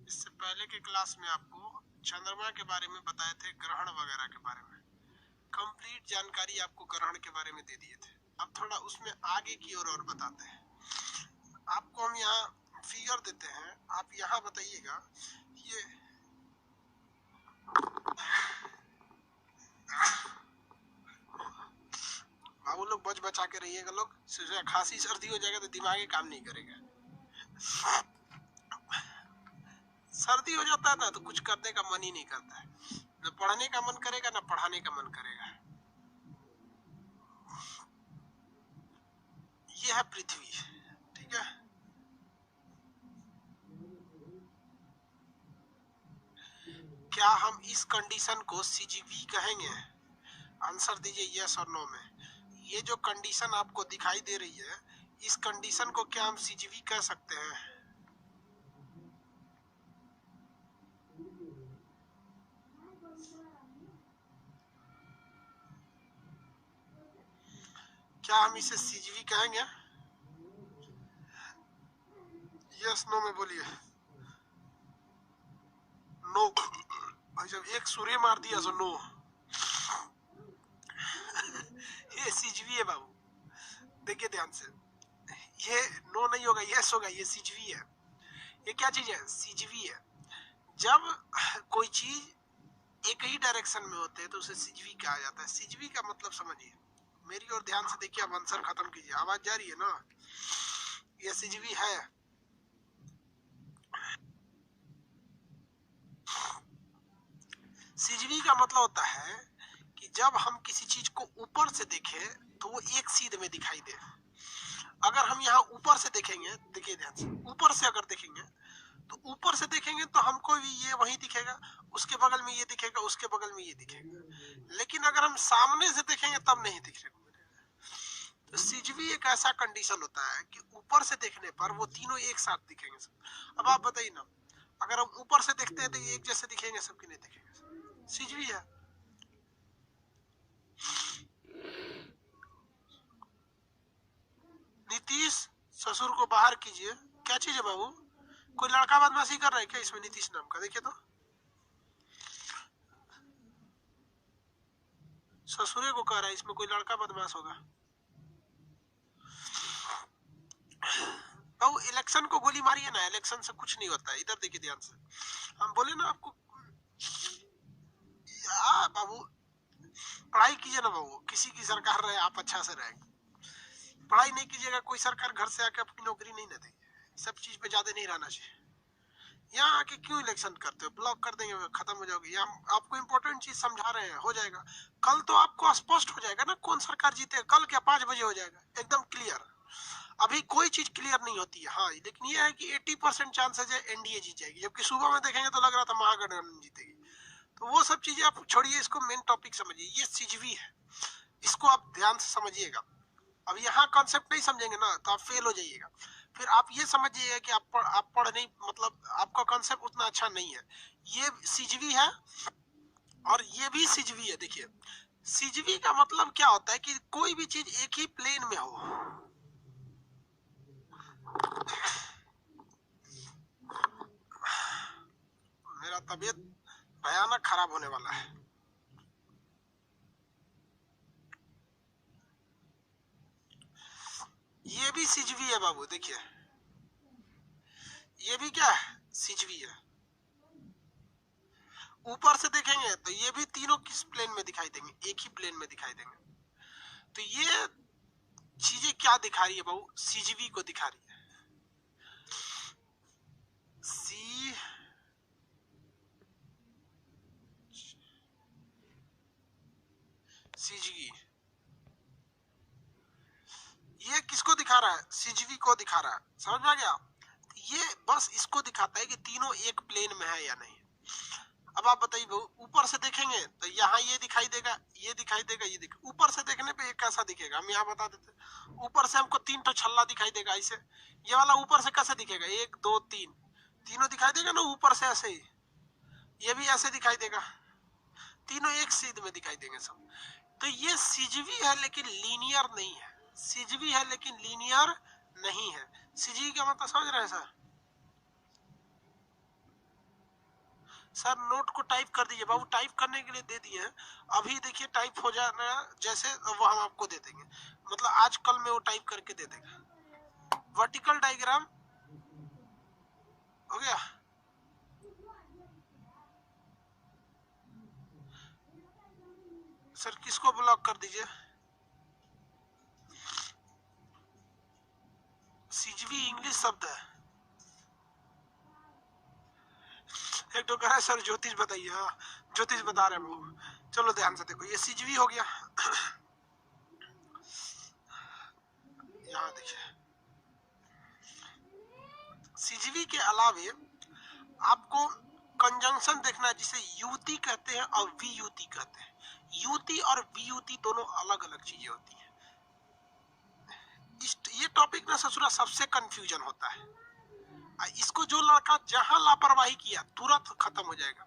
इससे पहले के क्लास में आपको चंद्रमा के बारे में बताए थे, ग्रहण वगैरह के बारे में कंप्लीट जानकारी आपको ग्रहण के बारे में दे दिए थे। अब थोड़ा उसमें आगे की ओर और बताते हैं आपको। हम यहाँ फिगर देते हैं, आप यहाँ बताइएगा। ये बाबू लोग बच बचा के रहिएगा लोग, खांसी सर्दी हो जाएगा तो दिमाग ही काम नहीं करेगा। सर्दी हो जाता है ना तो कुछ करने का मन ही नहीं करता है, न पढ़ने का मन करेगा न पढ़ाने का मन करेगा। ये है पृथ्वी, ठीक है। क्या हम इस कंडीशन को सीजीवी कहेंगे? आंसर दीजिए यस और नो में। ये जो कंडीशन आपको दिखाई दे रही है, इस कंडीशन को क्या हम सीजीवी कह सकते हैं? क्या हम इसे सीजीवी कहेंगे? यस नो में बोलिए। नो भाई, जब एक सूर्य मार दिया सो नो। ये सीजीवी है बाबू, देखिए ध्यान से। ये नो नहीं होगा, यस होगा। ये सीजीवी है। ये क्या चीज है? सीजीवी है। जब कोई चीज एक ही डायरेक्शन में होते हैं तो उसे सीजीवी कहा जाता है। सीजीवी का मतलब समझिए, मेरी ओर ध्यान से देखिए। अब आंसर खत्म कीजिए। आवाज जा रही है ना? ये सीजीवी है। सीजीवी का मतलब होता है कि जब हम किसी चीज को ऊपर से देखें तो वो एक सीध में दिखाई दे। अगर हम यहाँ ऊपर से देखेंगे, देखिए ध्यान से, ऊपर से अगर देखेंगे तो ऊपर से देखेंगे तो हमको भी ये वही दिखेगा, उसके बगल में ये दिखेगा, उसके बगल में ये दिखेगा। लेकिन अगर हम सामने से देखेंगे तब नहीं दिखेगा। तो सीजीवी एक ऐसा कंडीशन होता है कि ऊपर से देखने पर वो तीनों एक साथ दिखेंगे सब। अब आप बताइए ना, अगर हम ऊपर से देखते हैं तो ये एक जैसे दिखेंगे सबके? नहीं दिखेंगे। सीजीवी है। नीतीश ससुर को बाहर कीजिए। क्या चीज है बाबू? कोई लड़का बदमाशी कर रहा है क्या इसमें? नीतीश नाम का देखिए तो। ससुरे को कह रहा है, इसमें कोई लड़का बदमाश होगा? बाबू इलेक्शन को गोली मारिए ना, इलेक्शन से कुछ नहीं होता है। इधर देखिए ध्यान से, हम बोले ना आपको। बाबू पढ़ाई कीजिए ना बाबू, किसी की सरकार रहे आप अच्छा से रहेंगे। पढ़ाई नहीं कीजिएगा, कोई सरकार घर से आके आपकी नौकरी नहीं ना देगी। सब चीज पे ज्यादा नहीं रहना चाहिए। यहाँ आके क्यों इलेक्शन करते हो? ब्लॉक कर देंगे, खत्म हो जाओगे। यहाँ आपको इंपॉर्टेंट चीज समझा रहे हैं, हो जाएगा। कल तो आपको स्पष्ट हो जाएगा ना कौन सरकार जीते। कल क्या 5 बजे हो जाएगा एकदम क्लियर। अभी कोई चीज क्लियर नहीं होती है। हाँ, लेकिन ये है कि 80% चांसेस है एनडीए जीत जाएगी, जबकि सुबह में देखेंगे तो लग रहा था महागठबंधन जीतेगी। तो वो सब चीजें आप छोड़िए, इसको मेन टॉपिक समझिए। ये सीजीवी है, इसको आप ध्यान से समझिएगा। अब यहाँ कॉन्सेप्ट नहीं समझेंगे ना तो आप फेल हो जाइएगा। फिर आप ये समझिएगा कि आप पढ़ नहीं, मतलब आपका कॉन्सेप्ट उतना अच्छा नहीं है। ये सीजीवी है और ये भी सीजीवी है। देखिए सीजीवी का मतलब क्या होता है कि कोई भी चीज एक ही प्लेन में हो। मेरा तबीयत भयानक खराब होने वाला है। ये भी सीजीवी है बाबू, देखिए ये भी क्या है? सीजीवी है। ऊपर से देखेंगे तो ये भी तीनों किस प्लेन में दिखाई देंगे? एक ही प्लेन में दिखाई देंगे। तो ये चीजें क्या दिखा रही है बाबू? सीजीवी को दिखा रही है। सी सीजीवी ये किसको दिखा रहा है? सीजीवी को दिखा रहा है। समझ में आ गया? ये बस इसको दिखाता है कि तीनों एक प्लेन में है या नहीं। अब आप बताइए, ऊपर से देखेंगे तो यहाँ ये दिखाई देगा, ये दिखाई देगा, ये दिखाई। ऊपर से देखने पे ये कैसा दिखेगा हम यहाँ बता देते। ऊपर से हमको 3 तो छल्ला दिखाई देगा ऐसे। ये वाला ऊपर से कैसे दिखेगा? 1 2 3 तीनों दिखाई देगा ना ऊपर से ऐसे ही। ये भी ऐसे दिखाई देगा, तीनों एक सीध में दिखाई देंगे सब। तो ये सीजीवी है लेकिन लीनियर नहीं है। सीजीवी है लेकिन लीनियर नहीं है। सीजीवी का मतलब समझ रहे हैं सर? सर नोट को टाइप कर दीजिए बाबू, टाइप करने के लिए दे दिए हैं, अभी देखिए टाइप हो जाना जैसे वो हम आपको दे देंगे, मतलब आज कल में वो टाइप करके दे देगा। वर्टिकल डायग्राम हो गया। सर किसको ब्लॉक कर दीजिए? सीजीवी इंग्लिश शब्द है। एक तो कह रहा है सर ज्योतिष बताइए। हाँ ज्योतिष बता रहे हैं बाबू, चलो ध्यान से देखो, ये सीजीवी हो गया। यहाँ देखिए सीजीवी के अलावे आपको कंजंक्शन देखना है जिसे युति कहते हैं और वियुति कहते हैं। युति और वियुति दोनों अलग अलग चीजें होती हैं। ये टॉपिक ना ससुरा सबसे कंफ्यूजन होता है, इसको जो लड़का जहां लापरवाही किया तुरंत खत्म हो जाएगा।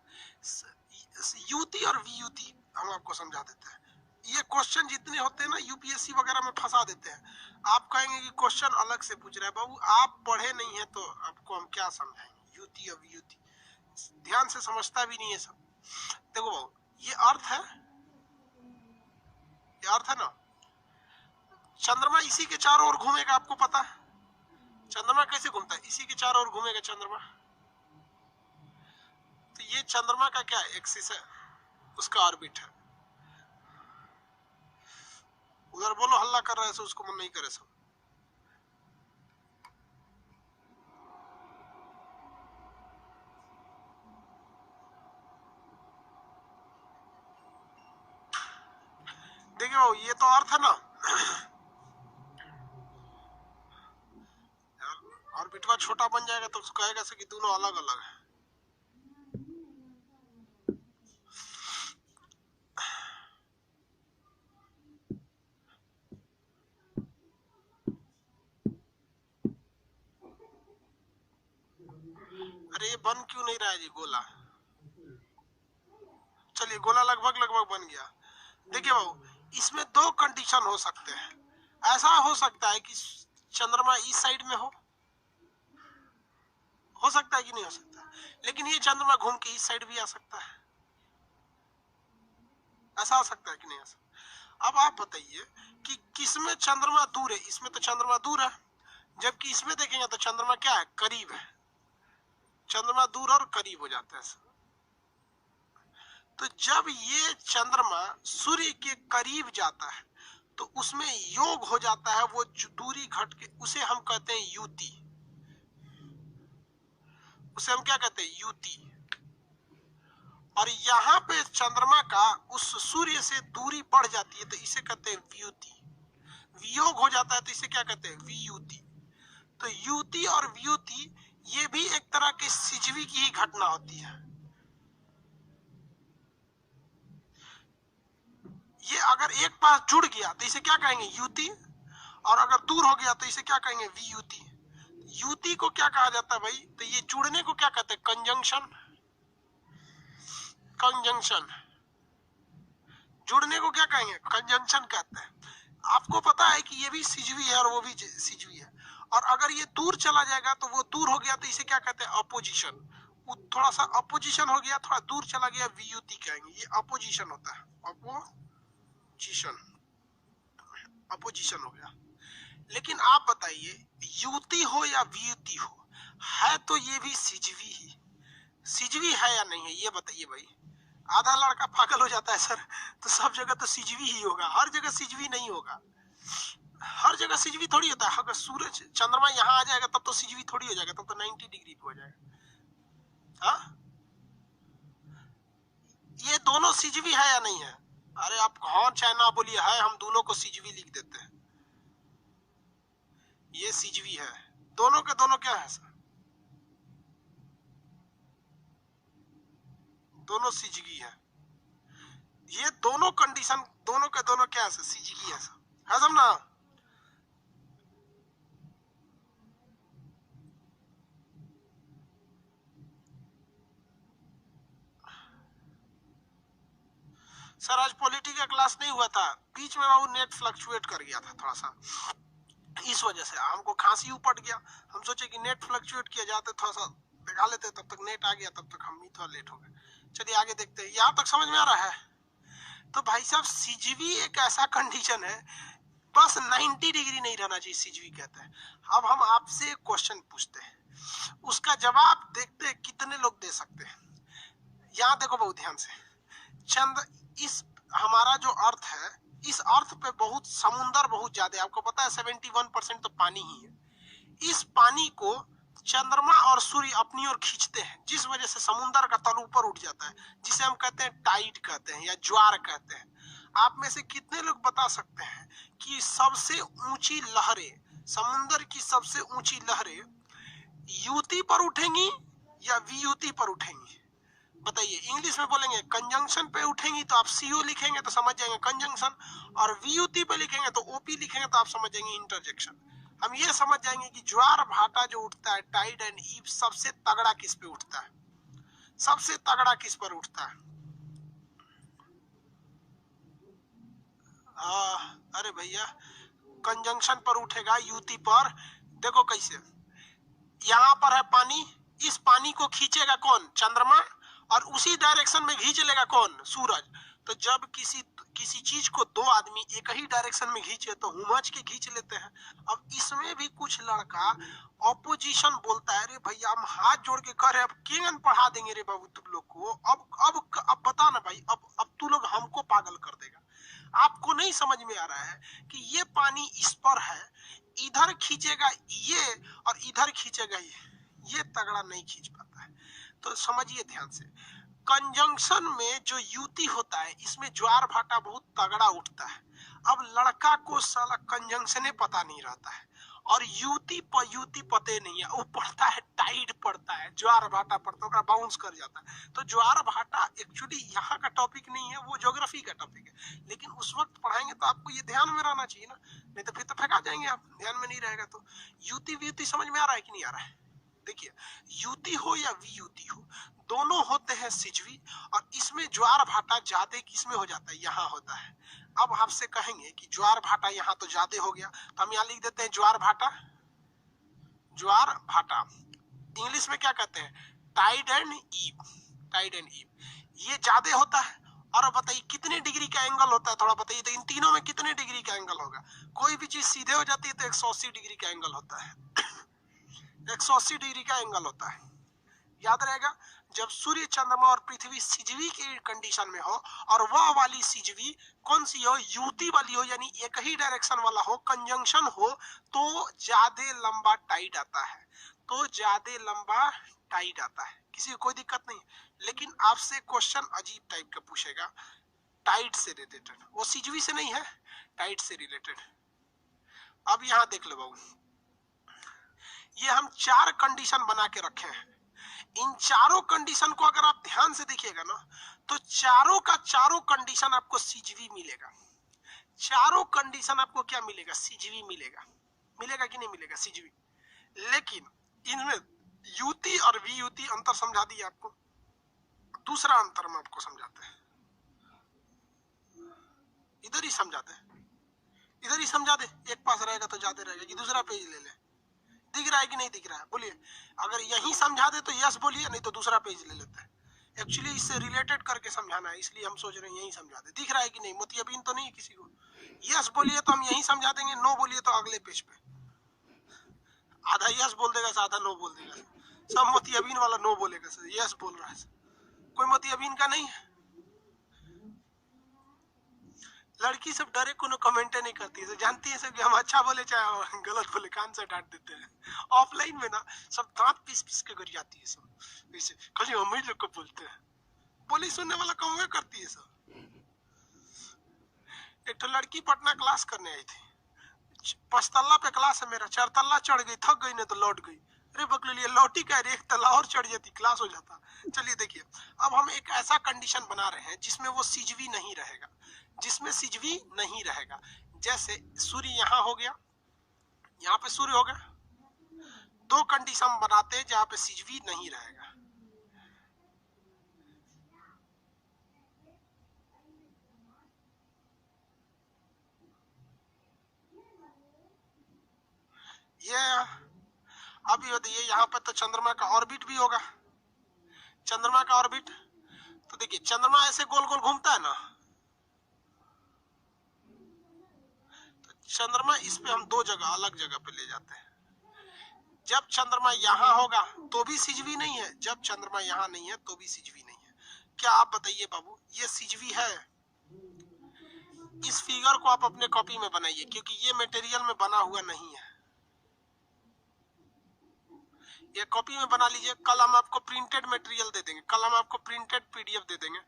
युति और वियुति हम आपको समझा देते हैं। ये क्वेश्चन जितने होते हैं ना यूपीएससी वगैरह में फंसा देते हैं। आप कहेंगे कि क्वेश्चन अलग से पूछ रहा है, बाबू आप पढ़े नहीं है तो आपको हम क्या समझाएंगे। युति और वियुति ध्यान से समझता भी नहीं है सब। देखो बाबू ये अर्थ है, ये अर्थ है ना, चंद्रमा इसी के चारों ओर घूमेगा, आपको पता है चंद्रमा कैसे घूमता है, इसी के चारों ओर घूमेगा चंद्रमा। तो ये चंद्रमा का क्या एक्सिस है, उसका ऑर्बिट है। उधर बोलो हल्ला कर रहा है सो उसको मन नहीं करे सब। देखियो ये तो अर्थ है ना, ऑर्बिट का छोटा बन जाएगा तो कहेगा से कि दोनों अलग अलग है। अरे ये बन क्यों नहीं रहा है जी गोला? चलिए गोला लगभग लगभग बन गया। देखिए बाबू इसमें दो कंडीशन हो सकते हैं। ऐसा हो सकता है कि चंद्रमा इस साइड में हो सकता है कि नहीं हो सकता, लेकिन ये चंद्रमा घूम के इस साइड भी आ सकता है। ऐसा आ सकता है कि नहीं आ सकता? अब आप बताइए कि किसमें चंद्रमा दूर है? इसमें तो चंद्रमा दूर है, जबकि इसमें देखेंगे तो चंद्रमा क्या है, करीब है। चंद्रमा दूर और करीब हो जाता है। तो जब ये चंद्रमा सूर्य के करीब जाता है तो उसमें योग हो जाता है, वो दूरी घट के, उसे हम कहते हैं युति। उसे हम क्या कहते हैं, युति। और यहाँ पे चंद्रमा का उस सूर्य से दूरी बढ़ जाती है तो इसे कहते हैं वियुति। वियोग हो जाता है तो इसे क्या कहते हैं, वियुति। तो युति और वियुति ये भी एक तरह की सिजवी की ही घटना होती है। ये अगर एक पास जुड़ गया तो इसे क्या कहेंगे, युति, और अगर दूर हो गया तो इसे क्या कहेंगे, वियुति। युति को क्या कहा जाता है भाई, तो ये जुड़ने को क्या कहते हैं, कंजंक्शन। कंजंक्शन जुड़ने को क्या कहेंगे, कंजंक्शन कहते हैं। आपको पता है कि ये भी सिजवी है और वो भी सिजवी है। और अगर ये दूर चला जाएगा तो वो दूर हो गया तो इसे क्या कहते हैं, अपोजिशन। थोड़ा सा अपोजिशन हो गया, थोड़ा दूर चला गया, वियुति कहेंगे। ये अपोजिशन होता है, अपोजिशन, अपोजिशन हो गया। लेकिन आप बताइए युति हो या वियुति हो, है तो ये भी सिजवी ही। सिजवी है या नहीं है ये बताइए भाई। आधा लड़का पागल हो जाता है सर, तो सब जगह तो सिजवी ही होगा, हर जगह सिजवी नहीं होगा। हर जगह सिजवी थोड़ी होता है। अगर सूरज चंद्रमा यहाँ आ जाएगा तब तो सिजवी थोड़ी हो जाएगा, तब तो 90 डिग्री पे हो जाएगा। हाँ ये दोनों सिजवी है या नहीं है? अरे आप हाँ चाहे ना बोलिए, है, हम दोनों को सिजवी लिख देते हैं। ये सिजवी है, दोनों के दोनों क्या है सर, दोनों सिजगी है। ये दोनों कंडीशन दोनों के दोनों क्या है, सिजगी है सर, है सब ना। सर आज पॉलिटी का क्लास नहीं हुआ था, बीच में वो नेट फ्लक्चुएट कर गया था थोड़ा सा, इस वजह से हमको खांसी उपट गया। हम सोचे कि नेट फ्लक्चुएट किया जाता थोड़ा सा दिखा लेते हैं, तब तक नेट आ गया, तब तक हम भी थोड़ा लेट हो गए। चलिए आगे देखते हैं, यहाँ तक समझ में आ रहा है। तो भाई साहब सीजीवी एक ऐसा कंडीशन है, बस 90 डिग्री नहीं रहना चाहिए, सीजीवी कहते हैं। अब हम आपसे एक क्वेश्चन पूछते हैं, उसका जवाब देखते हैं कितने लोग दे सकते हैं। यहाँ देखो बहुत ध्यान से, चंद्र, इस हमारा जो अर्थ है, इस अर्थ पे बहुत समुंदर बहुत ज्यादा, आपको पता है 71% तो पानी ही है। इस पानी को चंद्रमा और सूर्य अपनी ओर खींचते हैं, जिस वजह से समुंदर का तल ऊपर उठ जाता है, जिसे हम कहते हैं टाइड कहते हैं या ज्वार कहते हैं। आप में से कितने लोग बता सकते हैं कि सबसे ऊंची लहरें, समुंदर की सबसे ऊंची लहरें युति पर उठेंगी या वियुति पर उठेंगी? बताइए। इंग्लिश में बोलेंगे कंजंक्शन पे उठेंगी तो आप सीओ लिखेंगे तो समझ जाएंगे कंजंक्शन, और वियुति पे लिखेंगे तो ओपी लिखेंगे तो आप समझ जाएंगे इंटरजेक्शन। हम ये समझ जाएंगे कि ज्वार भाटा जो उठता है, टाइड एंड ईव, सबसे तगड़ा किस पे उठता है, सबसे तगड़ा किस पर उठता है? अरे भैया, कंजंक्शन पर उठेगा, युति पर। देखो कैसे, यहाँ पर है पानी, इस पानी को खींचेगा कौन? चंद्रमा, और उसी डायरेक्शन में खींच लेगा कौन? सूरज। तो जब किसी चीज को दो आदमी एक ही डायरेक्शन में खींचे तो हुमच के खींच लेते हैं। अब इसमें भी कुछ लड़का ऑपोजिशन बोलता है, अरे भैया हम हाथ जोड़ के कह रहे अब केन पढ़ा देंगे रे बाबू तुम लोग को, अब बता ना भाई, अब तू लोग हमको पागल कर देगा। आपको नहीं समझ में आ रहा है कि ये पानी इस पर है, इधर खींचेगा ये और इधर खींचेगा ये तगड़ा नहीं खींच पाता है। तो समझिए ध्यान से, कंजंक्शन में जो युति होता है, इसमें ज्वार भाटा बहुत तगड़ा उठता है। अब लड़का को साला कंजंक्शने पता नहीं रहता है और युति पते नहीं है, वो पड़ता है टाइड पड़ता है, ज्वार भाटा पड़ता है, बाउंस कर जाता है। तो ज्वार भाटा एक्चुअली यहाँ का टॉपिक नहीं है, वो ज्योग्राफी का टॉपिक है, लेकिन उस वक्त पढ़ाएंगे तो आपको ये ध्यान में रहना चाहिए ना, नहीं तो फिर तो फेंका जाएंगे आप, ध्यान में नहीं रहेगा तो। युति व्युति समझ में आ रहा है कि नहीं आ रहा है? देखिए, युति हो या वियुति हो, दोनों होते हैं सिजवी, और इसमें ज्वार भाटा ज्यादा किसमें हो जाता है? यहाँ होता है। अब आपसे कहेंगे कि ज्वार भाटा यहाँ तो ज्यादा हो गया, तो हम यहाँ लिख देते हैं ज्वार भाटा। ज्वार भाटा इंग्लिश में क्या कहते हैं? Tide and ebb. Tide and ebb ये ज्यादा होता है। और अब बताइए कितने डिग्री का एंगल होता है, थोड़ा बताइए तो, इन तीनों में कितने डिग्री का एंगल होगा? कोई भी चीज सीधे हो जाती है तो 180 डिग्री का एंगल होता है। 180 डिग्री का एंगल होता है, याद रहेगा। जब सूर्य, चंद्रमा और पृथ्वी सिजवी की कंडीशन में हो, और वह वाली सिजवी कौन सी हो? युति वाली हो, यानी एक ही डायरेक्शन वाला हो, कंजंक्शन हो, तो ज्यादा लंबा टाइड आता है। तो ज्यादा लंबा टाइड आता है, किसी को कोई दिक्कत नहीं। लेकिन आपसे क्वेश्चन अजीब टाइप का पूछेगा, टाइड से रिलेटेड, वो सिजवी से नहीं है, टाइड से रिलेटेड। अब यहाँ देख लो बाबू, ये हम 4 कंडीशन बना के रखे हैं। इन चारों कंडीशन को अगर आप ध्यान से देखिएगा ना, तो चारों का चारों कंडीशन आपको सीजीवी मिलेगा। चारों कंडीशन आपको क्या मिलेगा? सीजीवी मिलेगा। मिलेगा कि नहीं मिलेगा? सीजीवी। लेकिन इनमें युति और वियुति अंतर समझा दिया आपको। दूसरा अंतर हम आपको समझाते हैं, इधर ही समझाते हैं, इधर ही समझा दे, एक पास रहेगा तो ज्यादा रहेगा, कि दूसरा पेज ले ले। दिख रहा है कि नहीं दिख रहा है? बोलिए। अगर यही समझा दे तो यस बोलिए, नहीं तो दूसरा पेज ले लेते हैं। एक्चुअली इससे रिलेटेड करके समझाना है, इसलिए हम सोच रहे हैं यही समझा दे। दिख रहा है कि नहीं? मोतियाबिन तो नहीं है किसी को? यस बोलिए तो हम यही समझा देंगे, नो बोलिए तो अगले पेज पे। आधा यस बोल देगा, आधा नो बोल देगा। सब मोतियाबिन वाला नो बोलेगा सर, यस बोल रहा है सर। कोई मोतियाबिन का नहीं है? लड़की सब डरे को कमेंट नहीं करती है, जानती है सब कि हम अच्छा बोले चाहे गलत बोले, कान से डांट देते हैं। ऑफलाइन में ना सब दांत पीस पीस के गिर जाती है सब, ऐसे खाली हम ही लोग को बोलते हैं। बोली सुनने वाला कम हुए करती है सब। एक तो लड़की पटना क्लास करने आई थी, 5 तल्ला पे क्लास है मेरा, 4 तल्ला चढ़ गई, थक गई, नहीं तो लौट गई। अरे बकले लिए लौटी का, एक तल्ला और चढ़ जाती, क्लास हो जाता। चलिए देखिए, अब हम एक ऐसा कंडीशन बना रहे हैं जिसमें वो सिजवी नहीं रहेगा, जिसमें सिजवी नहीं रहेगा। जैसे सूर्य यहाँ हो गया, यहाँ पे सूर्य हो गया, 2 कंडीशन बनाते हैं जहाँ पे सिजवी नहीं रहेगा। ये अब ये बताइए यहाँ पर तो चंद्रमा का ऑर्बिट भी होगा, चंद्रमा का ऑर्बिट। तो देखिए चंद्रमा ऐसे गोल गोल घूमता है ना, तो चंद्रमा इस पे हम दो जगह अलग जगह पे ले जाते हैं। जब चंद्रमा यहाँ होगा तो भी सिजवी नहीं है, जब चंद्रमा यहाँ नहीं है तो भी सिजवी नहीं है। क्या आप बताइए बाबू, ये सिजवी है? इस फिगर को आप अपने कॉपी में बनाइए, क्योंकि ये मटेरियल में बना हुआ नहीं है। ये कॉपी में बना लीजिए, कल हम आपको प्रिंटेड मटेरियल दे देंगे, कल हम आपको प्रिंटेड पीडीएफ दे देंगे।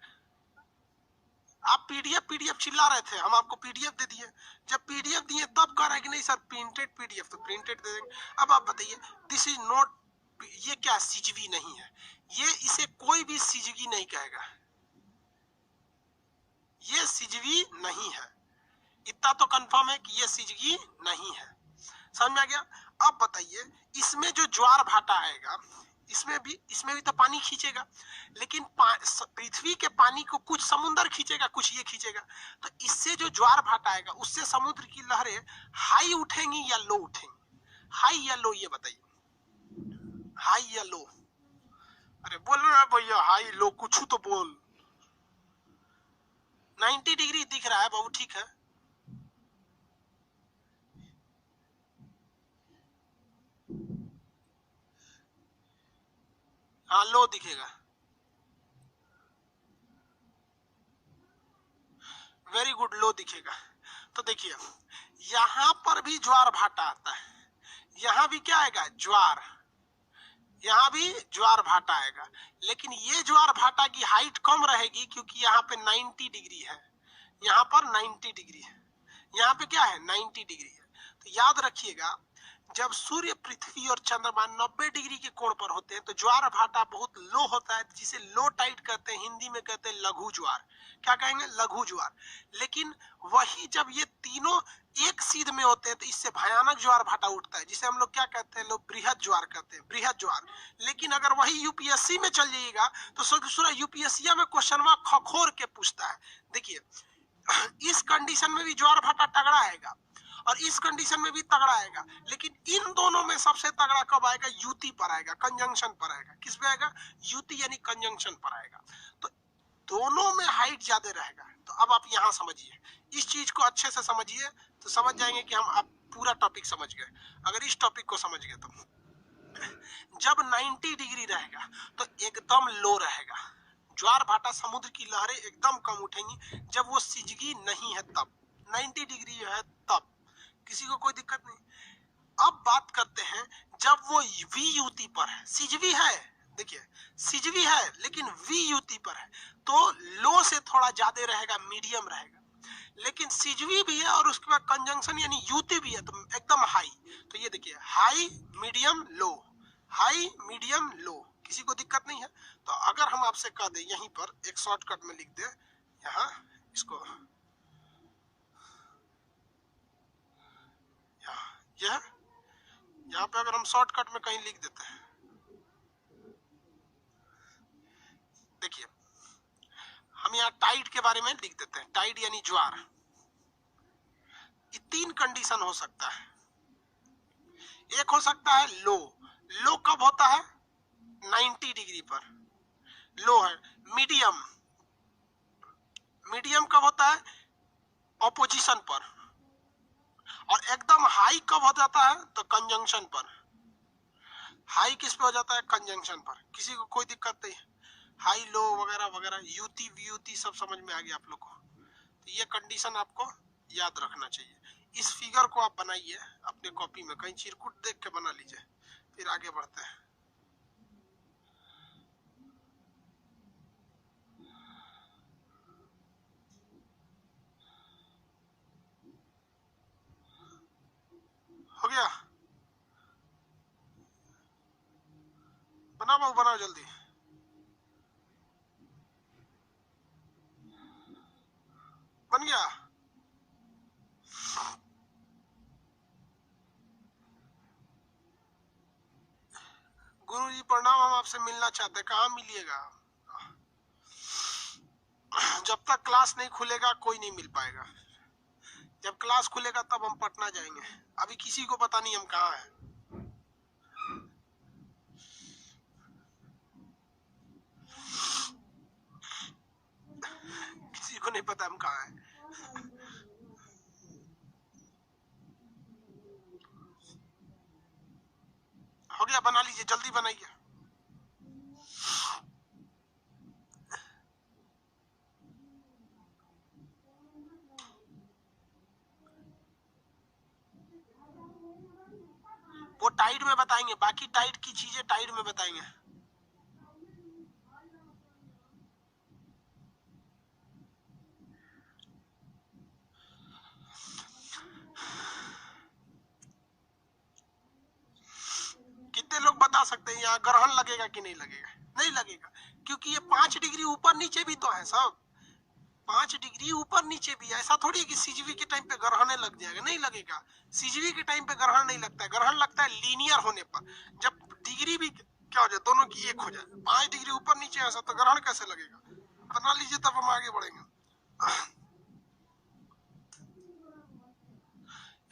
आप पीडीएफ चिल्ला रहे थे, हम आपको पीडीएफ दे दिए। जब पीडीएफ दिए तब कह रहे कि नहीं सर प्रिंटेड पीडीएफ, तो प्रिंटेड दे देंगे। अब आप बताइए, दिस इज नॉट, ये क्या सिजवी नहीं है? ये इसे कोई भी सिजवी नहीं कहेगा, ये सिजवी नहीं है। इतना तो कंफर्म है कि ये सिजवी नहीं है। समझ में आ गया? अब बताइए, इसमें जो ज्वार भाटा आएगा, इसमें भी तो पानी खींचेगा, लेकिन पृथ्वी के पानी को कुछ समुद्र खींचेगा, कुछ ये खींचेगा। तो इससे जो ज्वार भाटा आएगा उससे समुद्र की लहरें हाई उठेंगी या लो उठेंगी? हाई या लो, ये बताइए, हाई या लो? अरे बोल रहे हैं भैया हाई लो, कुछ तो बोल। 90 डिग्री दिख रहा है बाबू, ठीक है। हाँ लो दिखेगा, वेरी गुड, लो दिखेगा। तो देखिए यहाँ पर भी ज्वार भाटा आता है, यहाँ भी क्या आएगा? ज्वार, यहाँ भी ज्वार भाटा आएगा, लेकिन ये ज्वार भाटा की हाइट कम रहेगी, क्योंकि यहाँ पे 90 डिग्री है, यहाँ पर 90 डिग्री है, यहाँ पे क्या है? 90 डिग्री है। तो याद रखिएगा, जब सूर्य, पृथ्वी और चंद्रमा 90 डिग्री के कोण पर होते हैं तो ज्वार भाटा बहुत लो होता है, जिसे लो टाइड कहते हैं, हिंदी में कहते हैं लघु ज्वार। क्या कहेंगे? लघु ज्वार। लेकिन वही जब ये तीनों एक सीध में होते हैं तो इससे भयानक ज्वार भाटा उठता है, जिसे हम लोग क्या कहते हैं? लोग बृहद ज्वार कहते हैं, बृहद ज्वार। लेकिन अगर वही यूपीएससी में चल जाइएगा तो सोचिए यूपीएससी में क्वेश्चन खखोर के पूछता है। देखिए इस कंडीशन में भी ज्वार भाटा तगड़ा आएगा और इस कंडीशन में भी तगड़ा आएगा, लेकिन इन दोनों में सबसे तगड़ा कब आएगा? युति पर आएगा, कंजंक्शन पर आएगा। किस पे आएगा? युति यानी कंजंक्शन पर आएगा। तो दोनों में हाइट ज्यादा रहेगा। तो अब आप यहाँ समझिए, इस चीज को अच्छे से समझिए तो समझ जाएंगे कि हम आप पूरा टॉपिक समझ गए। अगर इस टॉपिक को समझ गए तो जब 90 डिग्री रहेगा तो एकदम लो रहेगा, ज्वार भाटा, समुद्र की लहरें एकदम कम उठेंगी। जब वो सिजगी नहीं है तब, 90 डिग्री है तब किसी को कोई दिक्कत नहीं। अब बात करते हैं जब वो वी युति पर है, सिजवी है, देखिए सिजवी है लेकिन वी युति पर है, तो लो से थोड़ा ज्यादा रहेगा, मीडियम रहेगा। लेकिन सिजवी भी है और उसके बाद कंजंक्शन यानी युति भी है, तो एकदम हाई। तो ये देखिए हाई, मीडियम, लो, हाई, मीडियम, लो, किसी को दिक्कत नहीं है। तो अगर हम आपसे कह दें यहीं पर एक शॉर्टकट में लिख दे, यहाँ इसको यहाँ पे अगर हम शॉर्टकट में कहीं लिख देते हैं, देखिए हम यहाँ टाइड के बारे में लिख देते हैं, टाइड यानी ज्वार। ये तीन कंडीशन हो सकता है। एक हो सकता है लो, लो कब होता है? 90 डिग्री पर लो है। मीडियम, मीडियम कब होता है? ऑपोजिशन पर। और एकदम हाई कब हो जाता है? तो कंजंक्शन पर। हाई किस पे हो जाता है? कंजंक्शन पर। किसी को कोई दिक्कत नहीं, हाई लो वगैरह वगैरह, युति व्युति सब समझ में आ गया आप लोग को। तो ये कंडीशन आपको याद रखना चाहिए। इस फिगर को आप बनाइए अपने कॉपी में, कहीं चिरकुट देख के बना लीजिए, फिर आगे बढ़ते हैं। हो गया? बनाओ बनाओ जल्दी। बन गया? गुरुजी प्रणाम, हम आपसे मिलना चाहते हैं। कहाँ मिलिएगा? जब तक क्लास नहीं खुलेगा कोई नहीं मिल पाएगा। जब क्लास खुलेगा तब हम पटना जाएंगे। अभी किसी को पता नहीं हम कहाँ हैं। नहीं पता हम कहाँ हैं। हो गया, बना लीजिए, जल्दी बनाइए। वो टाइड में बताएंगे, बाकी टाइड की चीजें टाइड में बताएंगे। कितने लोग बता सकते हैं यहाँ ग्रहण लगेगा कि नहीं लगेगा? नहीं लगेगा, क्योंकि ये 5 डिग्री ऊपर नीचे भी तो है सब, 5 डिग्री ऊपर नीचे भी। ऐसा थोड़ी है कि सीजीवी के टाइम पे ग्रहण लग जाएगा, नहीं लगेगा। सीजीवी के टाइम पे ग्रहण नहीं लगता है, ग्रहण लगता है लीनियर होने पर, जब डिग्री भी क्या हो जाए, दोनों की एक हो जाए। 5 डिग्री ऊपर नीचे ऐसा तो ग्रहण कैसे लगेगा? बना लीजिए, तब हम आगे बढ़ेंगे।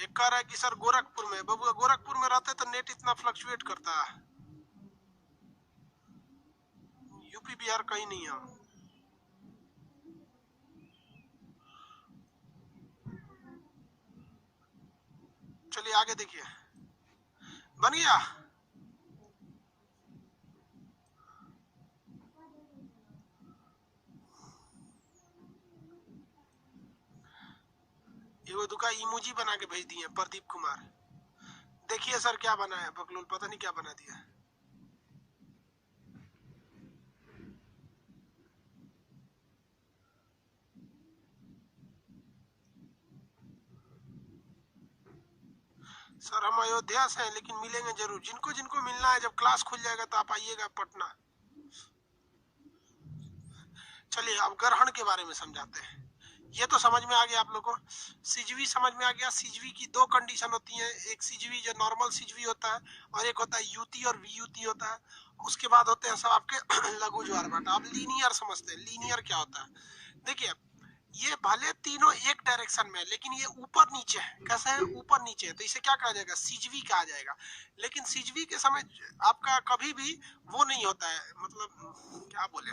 एक कह रहा है कि सर गोरखपुर में, बबुआ गोरखपुर में रहते तो नेट इतना फ्लक्चुएट करता है, यूपी बिहार कहीं नहीं है। चलिए आगे देखिए, बन गया। ये दुका इमोजी बना के भेज दिए प्रदीप कुमार। देखिए सर क्या बना है, बकलोल पता नहीं क्या बना दिया। सर हम अयोध्या से हैं, लेकिन मिलेंगे जरूर। जिनको जिनको मिलना है, जब क्लास खुल जाएगा तो आप आइएगा पटना। चलिए अब ग्रहण के बारे में समझाते हैं। ये तो समझ में आ गया आप लोगों को, सीजवी समझ में आ गया। सीजवी की 2 कंडीशन होती हैं, एक सीजवी जो नॉर्मल सीजवी होता है, और एक होता है यूती और वीयूती होता है। उसके बाद होते हैं सब आपके लघु ज्वार भाटा। आप लीनियर समझते हैं, लीनियर क्या होता है? देखिए ये भले तीनों एक डायरेक्शन में है, लेकिन ये ऊपर नीचे है। कैसे है? ऊपर नीचे है, तो इसे क्या कहा जाएगा? सीजवी कहा जाएगा। लेकिन सीजवी के समय आपका कभी भी वो नहीं होता है, मतलब क्या बोले,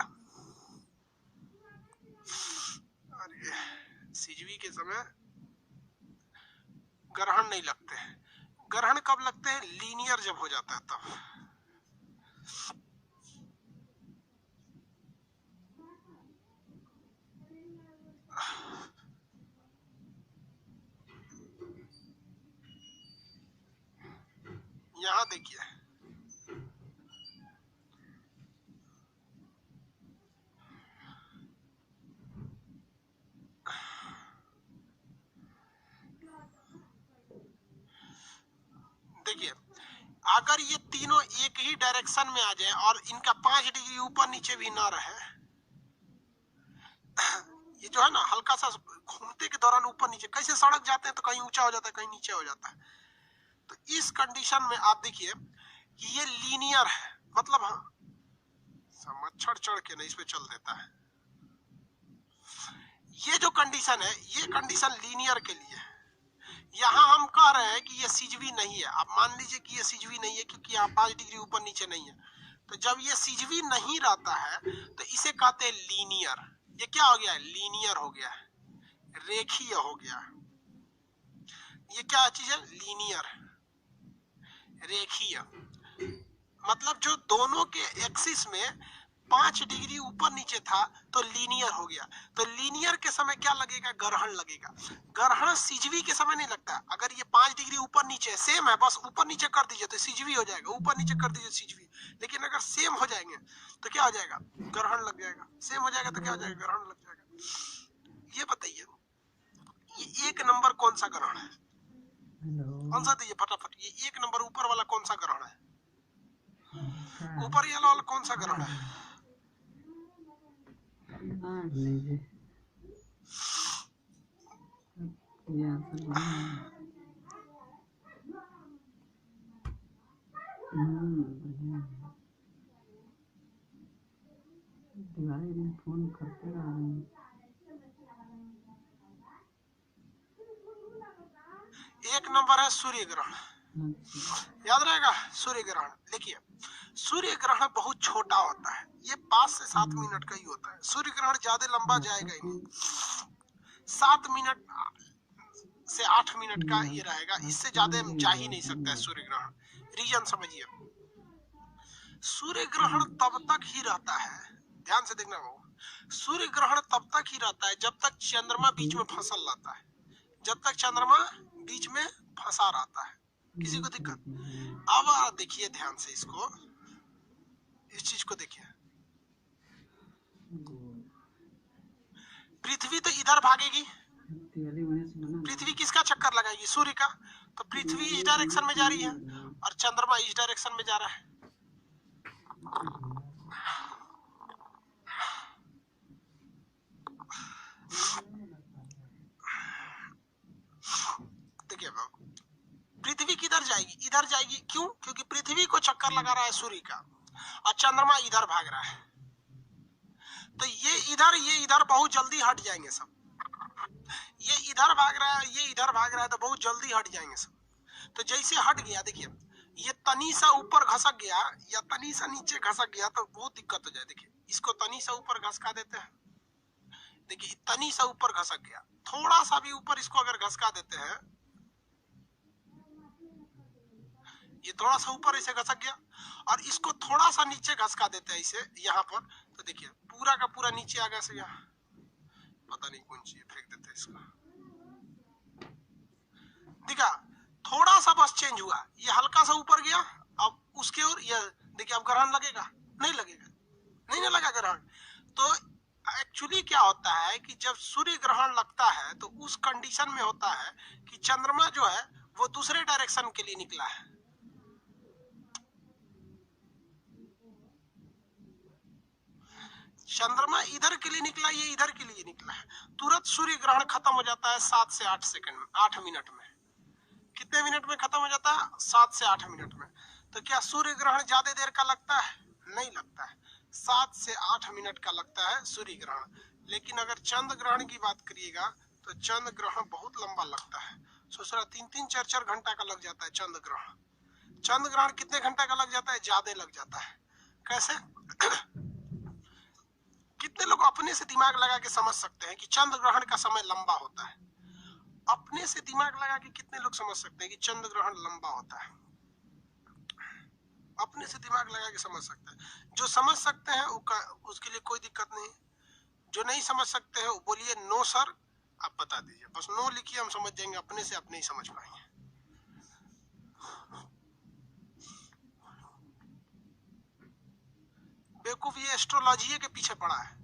अरे सीजवी के समय ग्रहण नहीं लगते हैं। ग्रहण कब लगते हैं? लीनियर जब हो जाता है तब। यहाँ देखिए, देखिए अगर ये तीनों एक ही डायरेक्शन में आ जाए और इनका 5 डिग्री ऊपर नीचे भी ना रहे, ये जो है ना हल्का सा घूमते के दौरान ऊपर नीचे, कैसे सड़क जाते हैं तो कहीं ऊंचा हो जाता है, कहीं नीचे हो जाता है। तो इस कंडीशन में आप देखिए कि ये लीनियर है, मतलब हाँ मच्छर चढ़ के नहीं इस पे चल देता है। ये जो कंडीशन है, ये कंडीशन लीनियर के लिए। यहाँ हम कह रहे हैं कि ये सीजवी नहीं है। आप मान लीजिए कि ये सीजवी नहीं है, क्योंकि यहाँ 5 डिग्री ऊपर नीचे नहीं है। तो जब ये सीजवी नहीं रहता है तो इसे कहते हैं लीनियर। ये क्या हो गया? लीनियर हो गया, रेखीय हो गया। ये क्या चीज है? लीनियर, रेखीय। मतलब जो दोनों के एक्सिस में 5 डिग्री ऊपर नीचे था तो लीनियर हो गया। तो लीनियर के समय क्या लगेगा? ग्रहण लगेगा। ग्रहण सीजवी के समय नहीं लगता। अगर ये 5 डिग्री ऊपर नीचे सेम है, बस ऊपर नीचे कर दीजिए तो सीजवी हो जाएगा, ऊपर नीचे कर दीजिए सीजवी। लेकिन अगर सेम हो जाएंगे तो क्या हो जाएगा? ग्रहण लग जाएगा। सेम हो जाएगा तो क्या हो जाएगा? ग्रहण लग जाएगा। ये बताइए, ये 1 नंबर कौन सा ग्रहण है? कौन सा दीजिए फटाफट। ये 1 नंबर ऊपर वाला कौन सा ग्रहण है? ऊपर ये वाला कौन सा ग्रहण है? फोन करते रहा। 1 नंबर है सूर्य ग्रहण। याद रहेगा। सूर्य ग्रहण देखिए, सूर्य ग्रहण बहुत छोटा होता है, ये 5 से 7 मिनट का ही होता है। सूर्य ग्रहण ज्यादा लंबा जाएगा ही नहीं, 7 मिनट से 8 मिनट का ये रहेगा, इससे ज्यादा जा ही नहीं सकता है सूर्य ग्रहण। रीजन समझिए, सूर्य ग्रहण तब तक ही रहता है, ध्यान से देखना वो, सूर्य ग्रहण तब तक ही रहता है जब तक चंद्रमा बीच में फसल रहता है, जब तक चंद्रमा बीच में फंसा रहता है। किसी को दिक्कत? अब देखिए ध्यान से इसको, इस चीज को देखिए, पृथ्वी तो इधर भागेगी, पृथ्वी किसका चक्कर लगाएगी? सूर्य का। तो पृथ्वी इस डायरेक्शन में जा रही है और चंद्रमा इस डायरेक्शन में जा रहा है। देखिए पृथ्वी किधर जाएगी? इधर जाएगी। क्यों? क्योंकि पृथ्वी को चक्कर लगा रहा है सूर्य का और चंद्रमा इधर भाग रहा है। तो ये इधर बहुत जल्दी हट जाएंगे सब। ये इधर भाग रहा है, ये इधर भाग रहा है, तो बहुत जल्दी हट जाएंगे सब। तो जैसे हट गया, देखिए ये तनी सा ऊपर घसक गया या तनी सा नीचे घसक गया तो बहुत दिक्कत हो जाए। देखिए इसको तनी सा ऊपर घसका देते हैं, देखिए तनी सा ऊपर घसक गया, थोड़ा सा भी ऊपर इसको अगर घसका देते हैं, ये थोड़ा सा ऊपर इसे घसक गया और इसको थोड़ा सा नीचे घसका देते हैं इसे यहाँ पर, तो देखिए पूरा का पूरा नीचे आ गया से यहाँ, पता नहीं कौन चीज फेंक देते हैं इसको। देखा थोड़ा सा बस चेंज हुआ, ये हल्का सा ऊपर गया, अब उसके और ये देखिए अब ग्रहण लगेगा? नहीं लगेगा, नहीं ना लगा ग्रहण। तो एक्चुअली क्या होता है कि जब सूर्य ग्रहण लगता है तो उस कंडीशन में होता है कि चंद्रमा जो है वो दूसरे डायरेक्शन के लिए निकला है। चंद्रमा इधर के लिए निकला, ये इधर के लिए निकला है। तुरंत सूर्य ग्रहण खत्म हो जाता है 7 से 8 सेकंड में, 8 मिनट में। कितने मिनट में खत्म हो जाता है? 7 से 8 मिनट में। तो क्या सूर्य ग्रहण ज्यादा देर का लगता है? नहीं लगता है, 7 से 8 मिनट का लगता है सूर्य ग्रहण। लेकिन अगर चंद्र ग्रहण की बात करिएगा तो चंद्र ग्रहण बहुत लंबा लगता है, सोचना 3-3, 4-4 घंटा का लग जाता है चंद्र ग्रहण। चंद्र ग्रहण कितने घंटे का लग जाता है? ज्यादा लग जाता है। कैसे? कितने लोग अपने से दिमाग लगा के समझ सकते हैं कि चंद्र ग्रहण का समय लंबा होता है? अपने से दिमाग लगा के कितने लोग समझ सकते हैं कि चंद्र ग्रहण लंबा होता है? अपने से दिमाग लगा के समझ सकते हैं। जो समझ सकते हैं उसके लिए कोई दिक्कत नहीं, जो नहीं समझ सकते हैं बोलिए नो सर, आप बता दीजिए, बस नो लिखिए, हम समझ जाएंगे, अपने से आप नहीं समझ पाएंगे। बेवकूफ ये एस्ट्रोलॉजी के पीछे पड़ा है।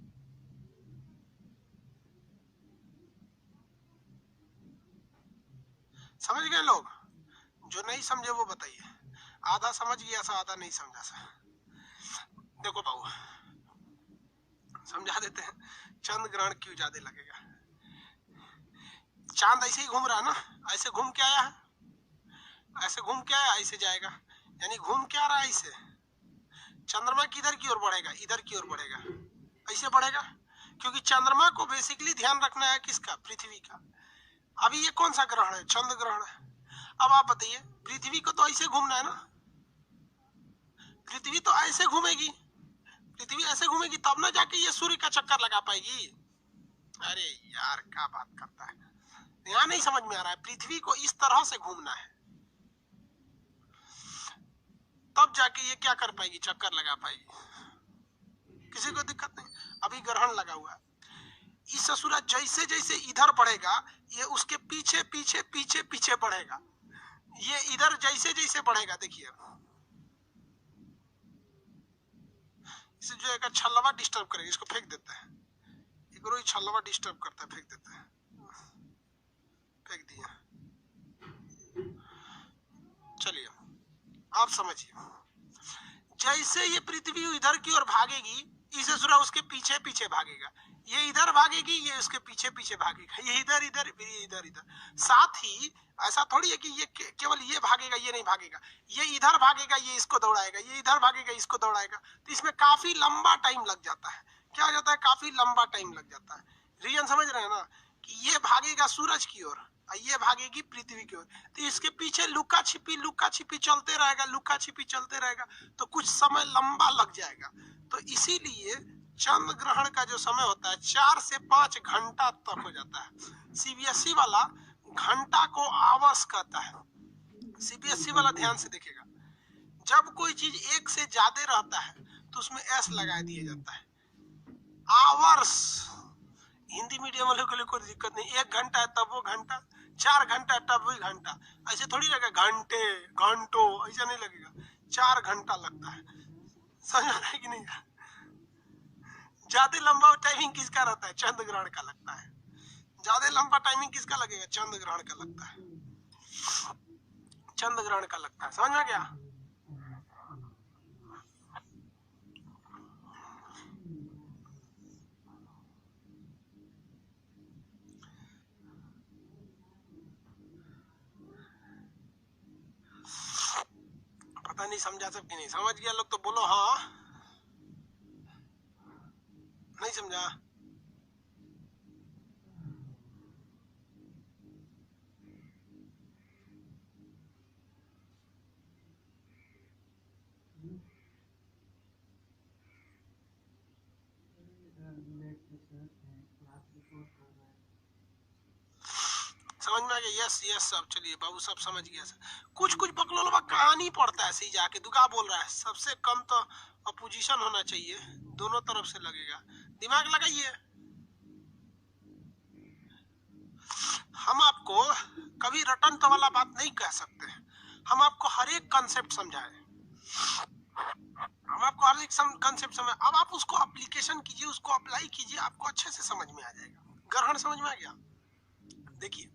समझ गए लोग? जो नहीं समझे वो बताइए, आधा समझ गया सा, आधा नहीं समझा सा। देखो बाबू समझा देते हैं, चंद्र ग्रहण क्यों ज्यादा लगेगा। चांद ऐसे ही घूम रहा है ना, ऐसे घूम के आया है, ऐसे घूम के आया, ऐसे जाएगा, यानी घूम के आ रहा है ऐसे। चंद्रमा किधर की ओर बढ़ेगा? इधर की ओर बढ़ेगा, ऐसे बढ़ेगा, क्योंकि चंद्रमा को बेसिकली ध्यान रखना है किसका? पृथ्वी का। अभी ये कौन सा ग्रहण है? चंद्र ग्रहण है। अब आप बताइए, पृथ्वी को तो ऐसे घूमना है ना, पृथ्वी तो ऐसे घूमेगी, पृथ्वी ऐसे घूमेगी तब ना जाके ये सूर्य का चक्कर लगा पाएगी। अरे यार क्या बात करता है, यहाँ नहीं समझ में आ रहा है। पृथ्वी को इस तरह से घूमना है तब जाके ये क्या कर पाएगी? चक्कर लगा पाएगी। किसी को दिक्कत नहीं। अभी ग्रहण लगा हुआ है, इस ससुरा जैसे जैसे इधर बढ़ेगा ये उसके पीछे पीछे पीछे पीछे बढ़ेगा। ये इधर जैसे जैसे बढ़ेगा, देखिए इसे जो एक छल्लवा डिस्टर्ब करेगा, इसको फेंक देते हैं, एक छल्लवा डिस्टर्ब करता है, फेंक देते हैं, फेंक दिया। चलिए आप समझिए, जैसे ये पृथ्वी इधर की ओर भागेगी, इस ससुरा उसके पीछे पीछे भागेगा। ये इधर भागेगी, ये उसके पीछे पीछे भागेगा, ये इधर इधर, ये इधर इधर। साथ ही ऐसा थोड़ी है कि ये केवल ये भागेगा, ये नहीं भागेगा, ये इधर भागेगा, ये इसको दौड़ाएगा, ये इधर भागेगा, इसको दौड़ाएगा। तो इसमें काफी लंबा टाइम लग जाता है। क्या हो जाता है? काफी लंबा टाइम लग जाता है। रीजन समझ रहे हैं ना, कि ये भागेगा सूरज की ओर, ये भागेगी पृथ्वी की ओर, तो इसके पीछे लुका छिपी चलते रहेगा, लुका छिपी चलते रहेगा, तो कुछ समय लंबा लग जाएगा। तो इसीलिए चंद्र ग्रहण का जो समय होता है 4 से 5 घंटा तक हो जाता है। सीबीएसई वाला घंटा को आवर्स कहता है। सीबीएसई वाला ध्यान से देखेगा, जब कोई चीज 1 से ज्यादा रहता है तो उसमें एस लगा दिया जाता है। आवर्स हिंदी मीडियम वाले को कोई दिक्कत नहीं, 1 घंटा है तब वो घंटा, 4 घंटा है तब वही घंटा। ऐसे थोड़ी लगेगा घंटे घंटों, ऐसा नहीं लगेगा, 4 घंटा लगता है। समझ आ रहा है कि नहीं? ज्यादा लंबा टाइमिंग किसका रहता है? चंद्र ग्रहण का लगता है। ज्यादा लंबा टाइमिंग किसका लगेगा? चंद्र ग्रहण का लगता है, चंद्र ग्रहण का लगता है। समझ में गया? पता नहीं समझा सब कि नहीं? समझ गया लोग तो बोलो हाँ। नहीं समझा? समझ में आ गया? यस यस सब। चलिए बाबू सब समझ गया सर। कुछ कुछ बकलोलवा कहानी पढ़ता है सही जाके, दुगा बोल रहा है सबसे कम तो अपोजिशन होना चाहिए, दोनों तरफ से लगेगा। दिमाग लगाइए। हम आपको कभी रटन तो वाला बात नहीं कह सकते, हम आपको हर एक कंसेप्ट समझाए, हम आपको हर एक कंसेप्ट समझ, अब आप उसको एप्लीकेशन कीजिए, उसको अप्लाई कीजिए, आपको अच्छे से समझ में आ जाएगा। ग्रहण समझ में आ गया? देखिए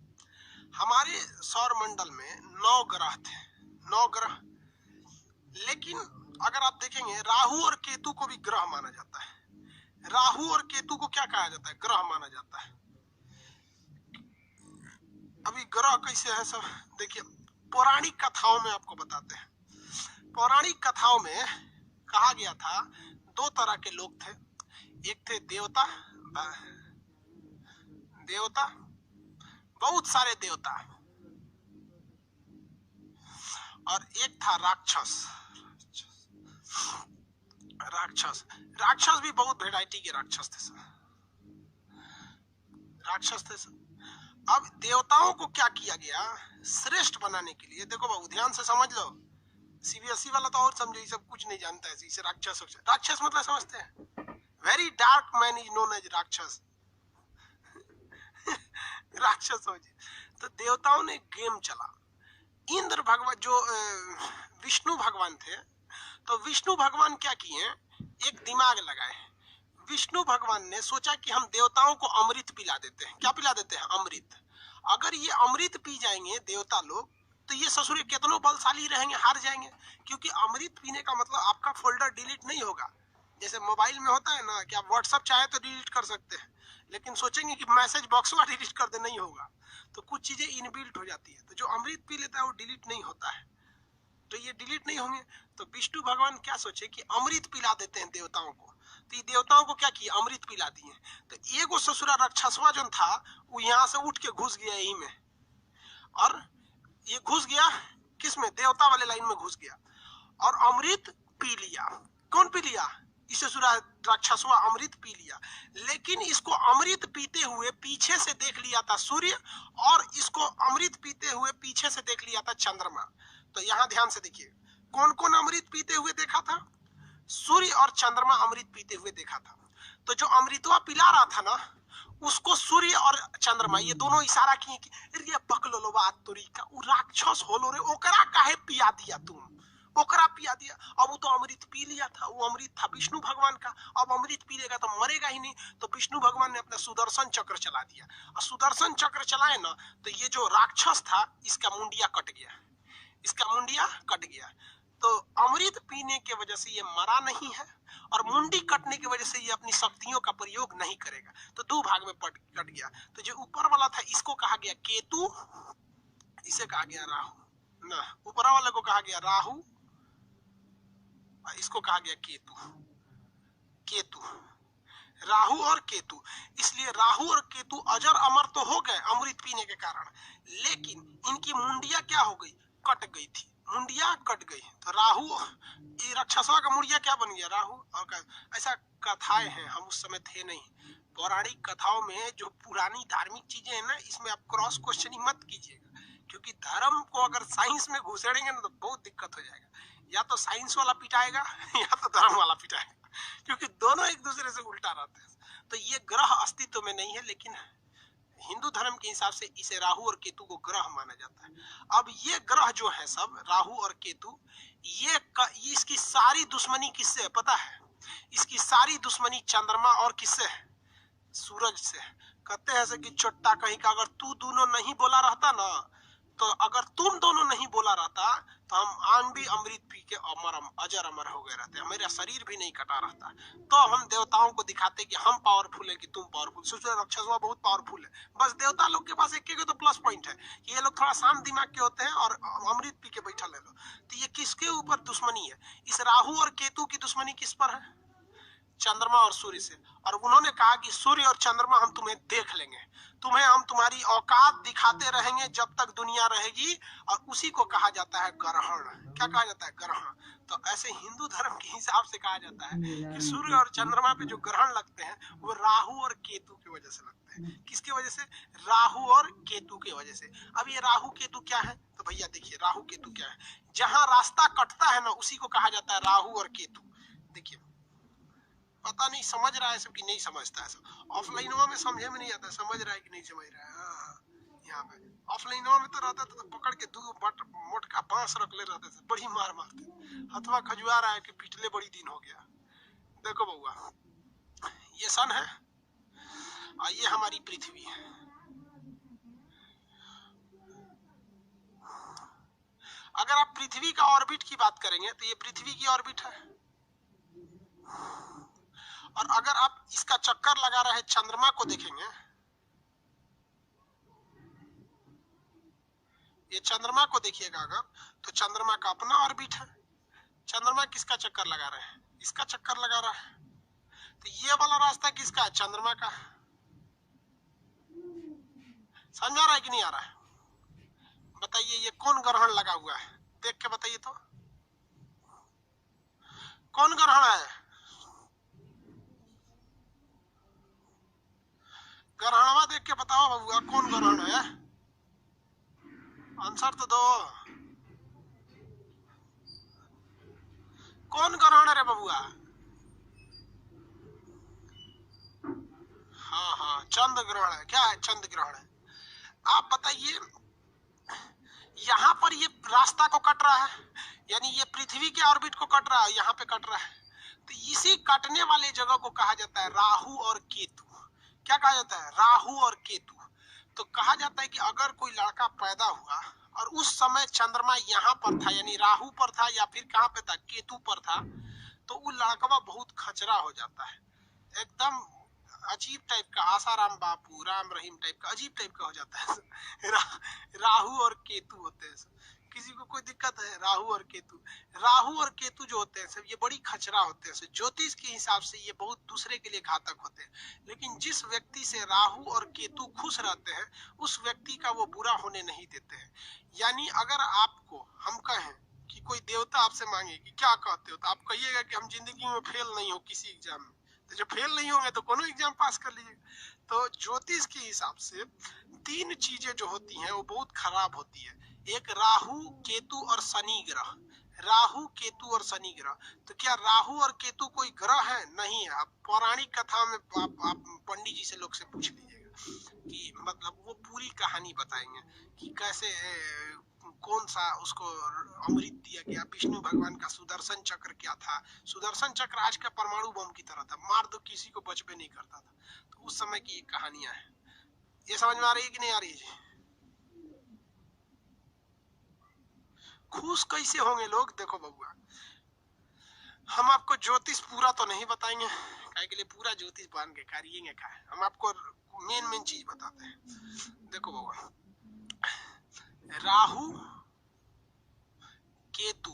हमारे सौर मंडल में 9 ग्रह थे, 9 ग्रह, लेकिन अगर आप देखेंगे राहु और केतु को भी ग्रह माना जाता है। राहु और केतु को क्या कहा जाता है? ग्रह माना जाता है। अभी ग्रह कैसे है सब देखिए, पौराणिक कथाओं में आपको बताते हैं। पौराणिक कथाओं में कहा गया था 2 तरह के लोग थे, एक थे देवता, देवता बहुत सारे देवता, और एक था राक्षस। राक्षस राक्षस भी बहुत वैरायटी के राक्षस थे सर, राक्षस थे सर। अब देवताओं को क्या किया गया श्रेष्ठ बनाने के लिए? देखो बाबू ध्यान से समझ लो, सीबीएसई वाला तो और समझे, सब कुछ नहीं जानता है इसे। राक्षस राक्षस मतलब समझते हैं? Very dark man is known as rakshas. राक्षस हो जी। तो देवताओं ने गेम चला। इंद्र भगवान जो विष्णु भगवान थे, तो विष्णु भगवान क्या किए, एक दिमाग लगाए। विष्णु भगवान ने सोचा कि हम देवताओं को अमृत पिला देते हैं। क्या पिला देते हैं? अमृत। अगर ये अमृत पी जाएंगे देवता लोग, तो ये ससुर कितनों बलशाली रहेंगे, हार जाएंगे। क्योंकि अमृत पीने का मतलब आपका फोल्डर डिलीट नहीं होगा। जैसे मोबाइल में होता है ना कि आप व्हाट्सएप चाहे तो डिलीट कर सकते हैं, लेकिन सोचेंगे कि मैसेज बॉक्स में डिलीट कर दे, नहीं होगा। तो कुछ चीजें इनबिल्ट हो जाती है। तो जो अमृत पी लेता है वो डिलीट नहीं होता है, तो ये डिलीट नहीं होंगे। तो विष्णु भगवान क्या सोचे कि अमृत पिला देते हैं देवताओं को। तो ये देवताओं को क्या किया? अमृत पिला दिए। तो एगो ससुरा राक्षसवा जो था वो यहाँ से उठ के घुस गया यही में, और ये घुस गया किस में? देवता वाले लाइन में घुस गया और अमृत पी लिया। कौन पी लिया? इसे ससुरा राक्षसवा अमृत पी लिया। लेकिन इसको अमृत पीते हुए पीछे से देख लिया था सूर्य, और इसको अमृत पीते हुए पीछे से देख लिया था चंद्रमा। तो यहाँ ध्यान से देखिए, कौन कौन अमृत पीते हुए देखा था? सूर्य और चंद्रमा अमृत पीते हुए देखा था। तो जो अमृतवा पिला रहा था ना, उसको सूर्य और चंद्रमा ये दोनों इशारा किए कि रे पकलो बात तोरी का, उ राक्षस होलो रे, ओकरा काहे पिया दिया तुम, ओकरा पिया दिया। अब वो तो अमृत पी लिया था, वो अमृत था विष्णु भगवान का, अब अमृत पी लेगा तो मरेगा ही नहीं। तो विष्णु भगवान ने अपना सुदर्शन चक्र चला दिया, और सुदर्शन चक्र चलाए ना तो ये जो राक्षस था इसका मुंडिया कट गया, इसका मुंडिया कट गया। तो अमृत पीने के वजह से ये मरा नहीं है, और मुंडी कटने की वजह से ये अपनी शक्तियों का प्रयोग नहीं करेगा। तो 2 भाग में कट गया। तो जो ऊपर वाला था इसको कहा गया केतु, इसे कहा गया राहु ना, ऊपर वाले को कहा गया राहु, इसको कहा गया केतु। केतु राहु और केतु, इसलिए राहु और केतु अजर अमर तो हो गए अमृत पीने के कारण, लेकिन इनकी मुंडिया क्या हो गई, कट गई थी, मुंडिया कट गई। तो राहु, ये राक्षसवा का मुंडिया क्या बन गया, राहु। और ऐसा कथाएं हैं, हम उस समय थे नहीं। पौराणिक कथाओं में जो पुरानी धार्मिक चीजें हैं ना, इसमें आप क्रॉस क्वेश्चनिंग मत कीजिएगा, क्योंकि धर्म को अगर साइंस में घुसेड़ेंगे ना तो बहुत दिक्कत हो जाएगा। या तो साइंस वाला पिटाएगा या तो धर्म वाला पिटाएगा, क्योंकि दोनों एक दूसरे से उल्टा रहते हैं। तो ये ग्रह अस्तित्व में नहीं है, लेकिन हिंदू धर्म के हिसाब से इसे राहु और केतु को ग्रह माना जाता है। अब ये ग्रह जो है सब, राहु और केतु, ये इसकी सारी दुश्मनी किससे है पता है? इसकी सारी दुश्मनी चंद्रमा और किससे है, सूरज से। कहते हैं कि चोट्टा कहीं का, अगर तू दोनों नहीं बोला रहता ना, तो अगर तुम दोनों नहीं बोला रहता तो हम आज भी अमृत पी के अजर अमर हो गए रहते, मेरा शरीर भी नहीं कटा रहता। तो हम देवताओं को दिखाते कि हम पावरफुल है कि तुम पावरफुल। सोचो राक्षसवा बहुत पावरफुल है, बस देवता लोग के पास एक तो प्लस पॉइंट है कि ये लोग थोड़ा शांत दिमाग के होते हैं और अमृत पी के बैठल है लोग। तो ये किसके ऊपर दुश्मनी है? इस राहु और केतु की दुश्मनी किस पर है? चंद्रमा और सूर्य से। और उन्होंने कहा कि सूर्य और चंद्रमा हम तुम्हें देख लेंगे, तुम्हें हम तुम्हारी औकात दिखाते रहेंगे जब तक दुनिया रहेगी। और उसी को कहा जाता है ग्रहण। क्या कहा जाता है? ग्रहण। तो ऐसे हिंदू धर्म के हिसाब से कहा जाता है कि सूर्य और चंद्रमा पे जो ग्रहण लगते हैं वो राहु और केतु की वजह से लगते हैं। किसकी वजह से? राहु और केतु की वजह से। अब ये राहु केतु क्या है? तो भैया देखिए, राहु केतु क्या है, जहां रास्ता कटता है ना उसी को कहा जाता है राहु और केतु। देखिए, पता नहीं समझ रहा है सब कि नहीं समझता है सब। ऑफलाइन में समझे में नहीं आता, समझ रहा है कि नहीं समझ रहा है। हाँ, यहाँ पे ऑफलाइन में तो रहता था तो पकड़ के 2 मोट का बांस रख ले रहते थे, बड़ी मार मारते। हथवा खजुआ रहा है कि पिछले बड़ी दिन हो गया। देखो बउआ, ये सन है और ये हमारी पृथ्वी है। अगर आप पृथ्वी का ऑर्बिट की बात करेंगे तो ये पृथ्वी की ऑर्बिट है। और अगर आप इसका चक्कर लगा रहे चंद्रमा को देखेंगे, ये चंद्रमा को देखिएगा अगर, तो चंद्रमा का अपना ऑर्बिट है। चंद्रमा किसका चक्कर लगा रहे हैं? इसका चक्कर लगा रहा है। तो ये वाला रास्ता किसका है? चंद्रमा का। समझ आ रहा है कि नहीं आ रहा है? बताइए, ये कौन ग्रहण लगा हुआ है? देख के बताइए तो, कौन ग्रहण है? ग्रहणवा देख के बताओ बबुआ, कौन ग्रहण है? आंसर तो दो। कौन ग्रहण है रे बबुआ? हाँ हाँ, चंद्र ग्रहण है। क्या है? चंद्र ग्रहण है। आप बताइए, यहाँ पर ये रास्ता को कट रहा है, यानी ये पृथ्वी के ऑर्बिट को कट रहा है, यहाँ पे कट रहा है। तो इसी कटने वाले जगह को कहा जाता है राहु और केतु। क्या कहा जाता है? राहु और केतु। तो कहा जाता है कि अगर कोई लड़का पैदा हुआ और उस समय चंद्रमा यहाँ पर था, यानी राहु पर था, या फिर कहाँ पे था, केतु पर था, तो वो लड़का बहुत खचरा हो जाता है, एकदम अजीब टाइप का, आसाराम बापू राम रहीम टाइप का, अजीब टाइप का हो जाता है। राहु और केतु होते हैं। किसी को कोई दिक्कत है? राहु और केतु, राहु और केतु जो होते हैं सब, ये बड़ी खचरा होते हैं। ज्योतिष के हिसाब से ये बहुत दूसरे के लिए घातक होते हैं। लेकिन जिस व्यक्ति से राहु और केतु खुश रहते हैं, उस व्यक्ति का वो बुरा होने नहीं देते हैं। यानी अगर आपको हम कहें कि कोई देवता आपसे मांगे कि क्या कहते हो, तो आप कहिएगा कि हम जिंदगी में फेल नहीं हो किसी एग्जाम में। तो जब फेल नहीं होंगे तो कोनो एग्जाम पास कर लीजिए। तो ज्योतिष के हिसाब से 3 चीजें जो होती हैं वो बहुत खराब होती है। एक राहु, केतु और शनि ग्रह। राहु, केतु और शनि ग्रह। तो क्या राहु और केतु कोई ग्रह है? नहीं है। आप पौराणिक कथा में आप पंडित जी से लोग से पूछ लीजिएगा कि मतलब वो पूरी कहानी बताएंगे कि कैसे कौन सा उसको अमृत दिया गया। विष्णु भगवान का सुदर्शन चक्र क्या था? सुदर्शन चक्र आज का परमाणु बम की तरह था, मार दो किसी को बचपे नहीं करता था। तो उस समय की कहानियां हैं। ये समझ में आ रही है कि नहीं आ रही है? खुश कैसे होंगे लोग? देखो बबुआ, हम आपको ज्योतिष पूरा तो नहीं बताएंगे, काहे के लिए पूरा ज्योतिष बांध के करिएंगे का। हम आपको मेन चीज बताते हैं। देखो बबुआ, राहु, केतु,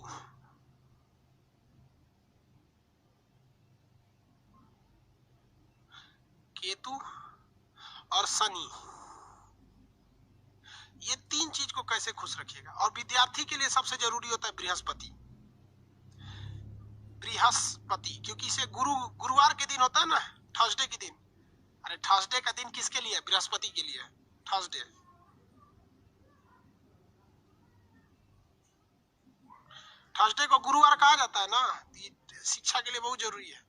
केतु और शनि, ये तीन चीज को कैसे खुश रखिएगा। और विद्यार्थी के लिए सबसे जरूरी होता है बृहस्पति, बृहस्पति, क्योंकि इसे गुरुवार के दिन होता है ना, थर्सडे के दिन। अरे थर्सडे का दिन किसके लिए? बृहस्पति के लिए। थर्सडे, थर्सडे को गुरुवार कहा जाता है ना, शिक्षा के लिए बहुत जरूरी है।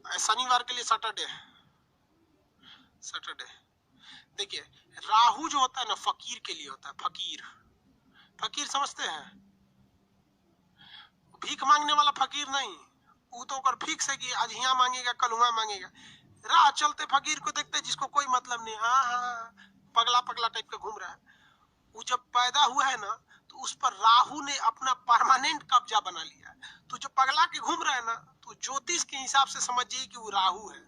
शनिवार के लिए सैटरडे, सैटरडे। देखिए राहु जो होता है ना, फकीर के लिए होता है। फकीर, फकीर समझते हैं? भीख मांगने वाला फकीर नहीं, वो तो कर फिक्स है कि आज यहाँ मांगेगा कल वहां मांगेगा। राह चलते फकीर को देखते जिसको कोई मतलब नहीं, हाँ हाँ पगला पगला टाइप का घूम रहा है। वो जब पैदा हुआ है ना, तो उस पर राहु ने अपना परमानेंट कब्जा बना लिया। तो जो पगला के घूम रहा है ना, तो ज्योतिष के हिसाब से समझिए कि वो राहु है।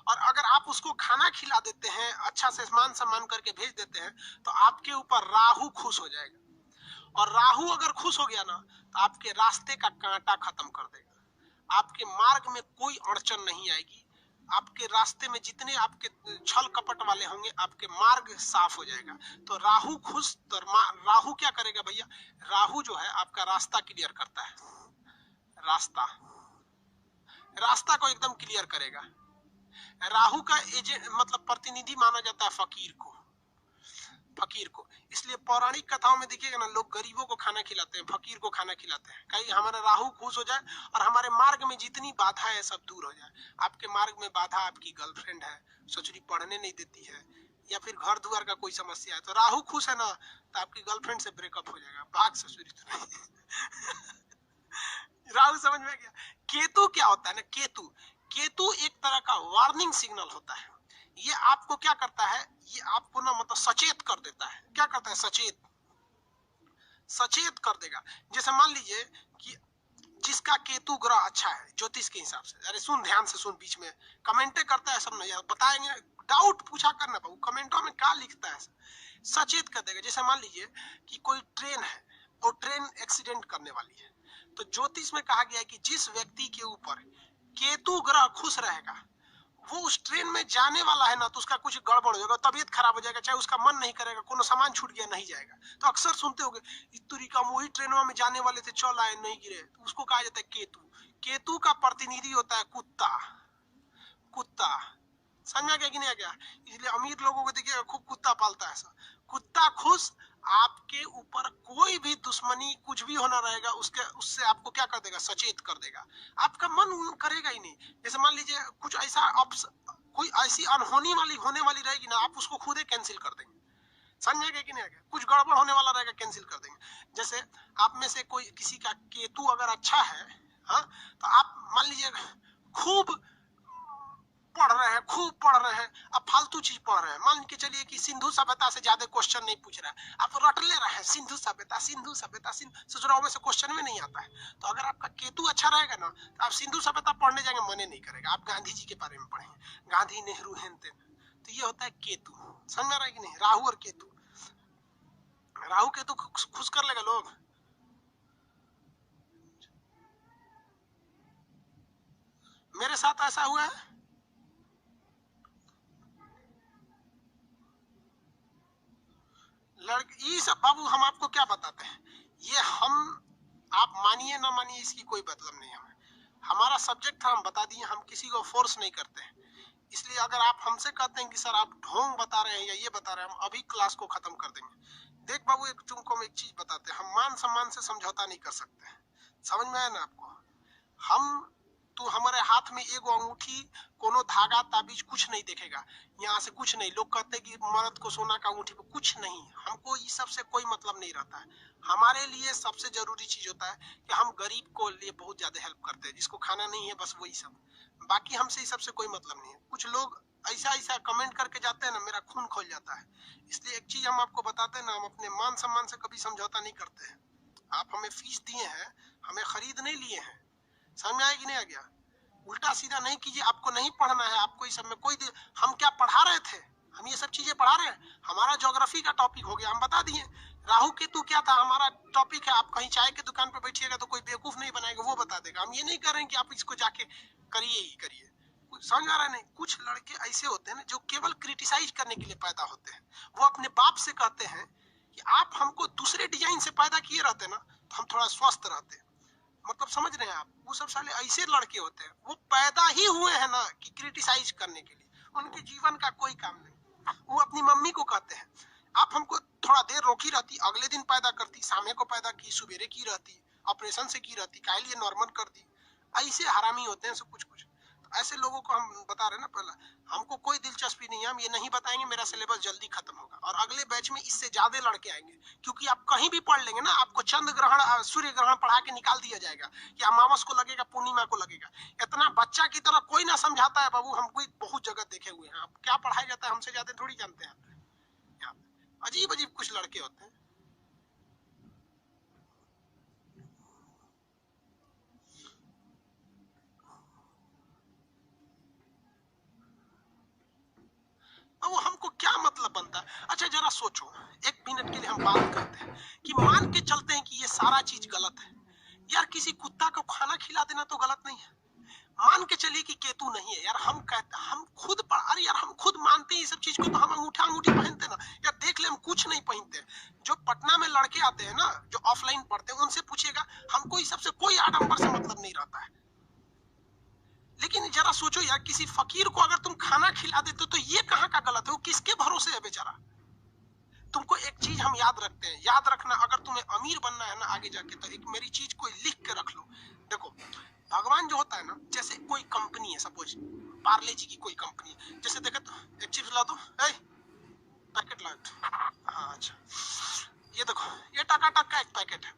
और अगर आप उसको खाना खिला देते हैं, अच्छा से मान सम्मान करके भेज देते हैं, तो आपके ऊपर राहु खुश हो जाएगा। और राहु अगर खुश हो गया ना, तो आपके रास्ते का कांटा खत्म कर देगा। आपके मार्ग में कोई अड़चन नहीं आएगी। आपके रास्ते में जितने आपके छल कपट वाले होंगे, आपके मार्ग साफ हो जाएगा। तो राहु खुश, तो राहु क्या करेगा भैया? राहु जो है आपका रास्ता क्लियर करता है। रास्ता को एकदम क्लियर करेगा। राहु का एजेंट मतलब प्रतिनिधि माना जाता है फकीर को, फकीर को। इसलिए पौराणिक कथाओं में देखिएगा ना, लोग गरीबों को खाना खिलाते हैं, फकीर को खाना खिलाते हैं, कहीं हमारा राहु खुश हो जाए और हमारे मार्ग में जितनी बाधा है सब दूर हो जाए। आपके मार्ग में बाधा आपकी गर्लफ्रेंड है, ससुरी पढ़ने नहीं देती है, या फिर घर द्वार का कोई समस्या है, तो राहु खुश है ना, तो आपकी गर्लफ्रेंड से ब्रेकअप हो जाएगा। भाग ससुरी तो नहीं। राहु समझ में गया। केतु क्या होता है ना, केतु एक तरह का वार्निंग सिग्नल होता है। ये आपको क्या करता है, ये आपको ना मतलब सचेत कर देता है। क्या करता है? सचेत कर देगा। जैसे मान लीजिए कि जिसका केतु ग्रह अच्छा है ज्योतिष के हिसाब से, अरे सुन ध्यान से सुन, बीच में कमेंटे करता है सब नहीं बताएंगे, डाउट पूछा करना बाबू, कमेंटों में क्या लिखता है, सचेत कर देगा। जैसे मान लीजिए कि कोई ट्रेन है और ट्रेन एक्सीडेंट करने वाली है, तो ज्योतिष में कहा गया है कि जिस व्यक्ति के ऊपर केतु ग्रह खुश रहेगा, वो उस ट्रेन में जाने वाला है ना, तो उसका कुछ गड़बड़ हो जाएगा, तबीयत खराब हो जाएगा, चाहे उसका मन नहीं करेगा, कोनो सामान छूट गया नहीं जाएगा। तो अक्सर सुनते होंगे तरीका वही ट्रेन में जाने वाले थे, चल आए नहीं गिरे, तो उसको कहा जाता है केतु। केतु का प्रतिनिधि होता है कुत्ता। कुत्ता समझ में गया कि नहीं आ गया? इसलिए अमीर लोगों को देखिएगा खूब कुत्ता पालता है। कुत्ता खुश, आपके ऊपर कोई भी दुश्मनी कुछ भी होना रहेगा, उससे आपको क्या कर देगा? सचेत कर देगा। आपका मन करेगा ही नहीं। जैसे मान लीजिए कुछ ऐसा कोई ऐसी अनहोनी वाली होने वाली रहेगी ना, आप उसको खुद ही कैंसिल कर देंगे। समझ गए कि नहीं आ गया? कुछ गड़बड़ होने वाला रहेगा, कैंसिल कर देंगे। जैसे आप में से कोई किसी का केतु अगर अच्छा है, हाँ, तो आप मान लीजिए खूब पढ़ रहे हैं, अब फालतू चीज पढ़ रहे हैं, मान के चलिए कि सिंधु सभ्यता से ज्यादा क्वेश्चन नहीं पूछ रहा है, आप रट ले रहे हैं सिंधु सभ्यता ससुराल में से क्वेश्चन में नहीं आता है। तो अगर आपका केतु अच्छा रहेगा ना, तो आप सिंधु सभ्यता पढ़ने जाएंगे, मने नहीं करेगा। आप गांधी जी के बारे में पढ़ेंगे, गांधी नेहरू हेन तेन। तो ये होता है केतु। समझ में आ रहा है कि नहीं? राहु और केतु, राहु केतु खुश कर लेगा लोग। मेरे साथ ऐसा हुआ है। ये सब बाबू हम आपको क्या बताते हैं, ये हम आप मानिए ना मानिए इसकी कोई मतलब नहीं है। हमारा सब्जेक्ट था, हम बता दिए, हम किसी को फोर्स नहीं करते हैं। इसलिए अगर आप हमसे कहते हैं कि सर आप ढोंग बता रहे हैं या ये बता रहे हैं, हम अभी क्लास को खत्म कर देंगे। देख बाबू, एक तुमको हम एक चीज बताते हैं, हम मान सम्मान से समझौता नहीं कर सकते। समझ में आया ना आपको? हम तो हमारे हाथ में एगो अंगूठी, कोनो धागा ताबीज कुछ नहीं देखेगा, यहाँ से कुछ नहीं। लोग कहते हैं कि मर्द को सोना का अंगूठी, कुछ नहीं। हमको इस सब से कोई मतलब नहीं रहता है। हमारे लिए सबसे जरूरी चीज होता है कि हम गरीब को लिए बहुत ज्यादा हेल्प करते हैं, जिसको खाना नहीं है बस वही सब। बाकी हमसे इस सबसे कोई मतलब नहीं है। कुछ लोग ऐसा कमेंट करके जाते हैं ना, मेरा खून खोल जाता है। इसलिए एक चीज हम आपको बताते हैं ना, हम अपने मान सम्मान से कभी समझौता नहीं करते हैं। आप हमें फीस दिए हैं, हमें खरीद नहीं लिए हैं। समझ में आया कि नहीं आ गया? उल्टा सीधा नहीं कीजिए। आपको नहीं पढ़ना है, आपको इस सब में कोई हम क्या पढ़ा रहे थे? हम ये सब चीजें पढ़ा रहे हैं। हमारा ज्योग्राफी का टॉपिक हो गया, हम बता दिए। राहु केतु क्या था हमारा टॉपिक है। आप कहीं चाय की दुकान पर बैठिएगा तो कोई बेवकूफ नहीं बनाएगा, वो बता देगा। हम ये नहीं कर रहे हैं कि आप इसको जाके करिए ही करिए, कुछ समझ आ रहा है नहीं? कुछ लड़के ऐसे होते हैं ना जो केवल क्रिटिसाइज करने के लिए पैदा होते हैं। वो अपने बाप से कहते हैं कि आप हमको दूसरे डिजाइन से पैदा किए रहते ना तो हम थोड़ा स्वस्थ रहते। मतलब समझ रहे हैं आप? वो सब साले ऐसे लड़के होते हैं, वो पैदा ही हुए हैं ना कि क्रिटिसाइज करने के लिए, उनके जीवन का कोई काम नहीं। वो अपनी मम्मी को कहते हैं आप हमको थोड़ा देर रोकी रहती, अगले दिन पैदा करती, शामे को पैदा की, सुबेरे की रहती, ऑपरेशन से की रहती, काहे लिए नॉर्मल कर दी। ऐसे हरामी होते हैं सब कुछ कुछ। तो ऐसे लोगों को हम बता रहे हैं ना, पहला हमको कोई दिलचस्पी नहीं है, हम ये नहीं बताएंगे मेरा सिलेबस जल्दी खत्म होगा और अगले बैच में इससे ज्यादा लड़के आएंगे, क्योंकि आप कहीं भी पढ़ लेंगे ना, आपको चंद्र ग्रहण सूर्य ग्रहण पढ़ा के निकाल दिया जाएगा कि अमावस को लगेगा, पूर्णिमा को लगेगा। इतना बच्चा की तरह कोई ना समझाता है बाबू, हम कोई बहुत जगह देखे हुए हैं। आप क्या पढ़ाया जाता है हमसे ज्यादा थोड़ी जानते हैं। अजीब अजीब कुछ लड़के होते हैं। अब वो हमको क्या मतलब बनता है? अच्छा जरा सोचो, एक मिनट के लिए हम बात करते हैं कि मान के चलते हैं कि ये सारा चीज गलत है। यार किसी कुत्ता को खाना खिला देना तो गलत नहीं है। मान के चलिए कि केतु नहीं है यार, हम कहते हम खुद अरे यार हम खुद मानते हैं ये सब चीज को, तो हम अंगूठी पहनते ना यार। देख ले हम कुछ नहीं पहनते। जो पटना में लड़के आते हैं ना जो ऑफलाइन पढ़ते हैं, उनसे पूछेगा हमको इस सबसे कोई आडंबर से मतलब नहीं रहता है। लेकिन जरा सोचो यार, किसी फकीर को अगर तुम खाना खिला देते हो तो ये कहाँ का गलत है? वो किसके भरोसे है बेचारा? तुमको एक चीज हम याद रखते हैं, याद रखना, अगर तुम्हें अमीर बनना है ना आगे जाके, तो एक मेरी चीज को लिख के रख लो। देखो भगवान जो होता है ना, जैसे कोई कंपनी है, सपोज पार्ले जी की कोई कंपनी है, जैसे देखो तो एक चिप्स ला दो, पैकेट ला दो। हाँ अच्छा, ये देखो ये टकाटक का एक पैकेट है।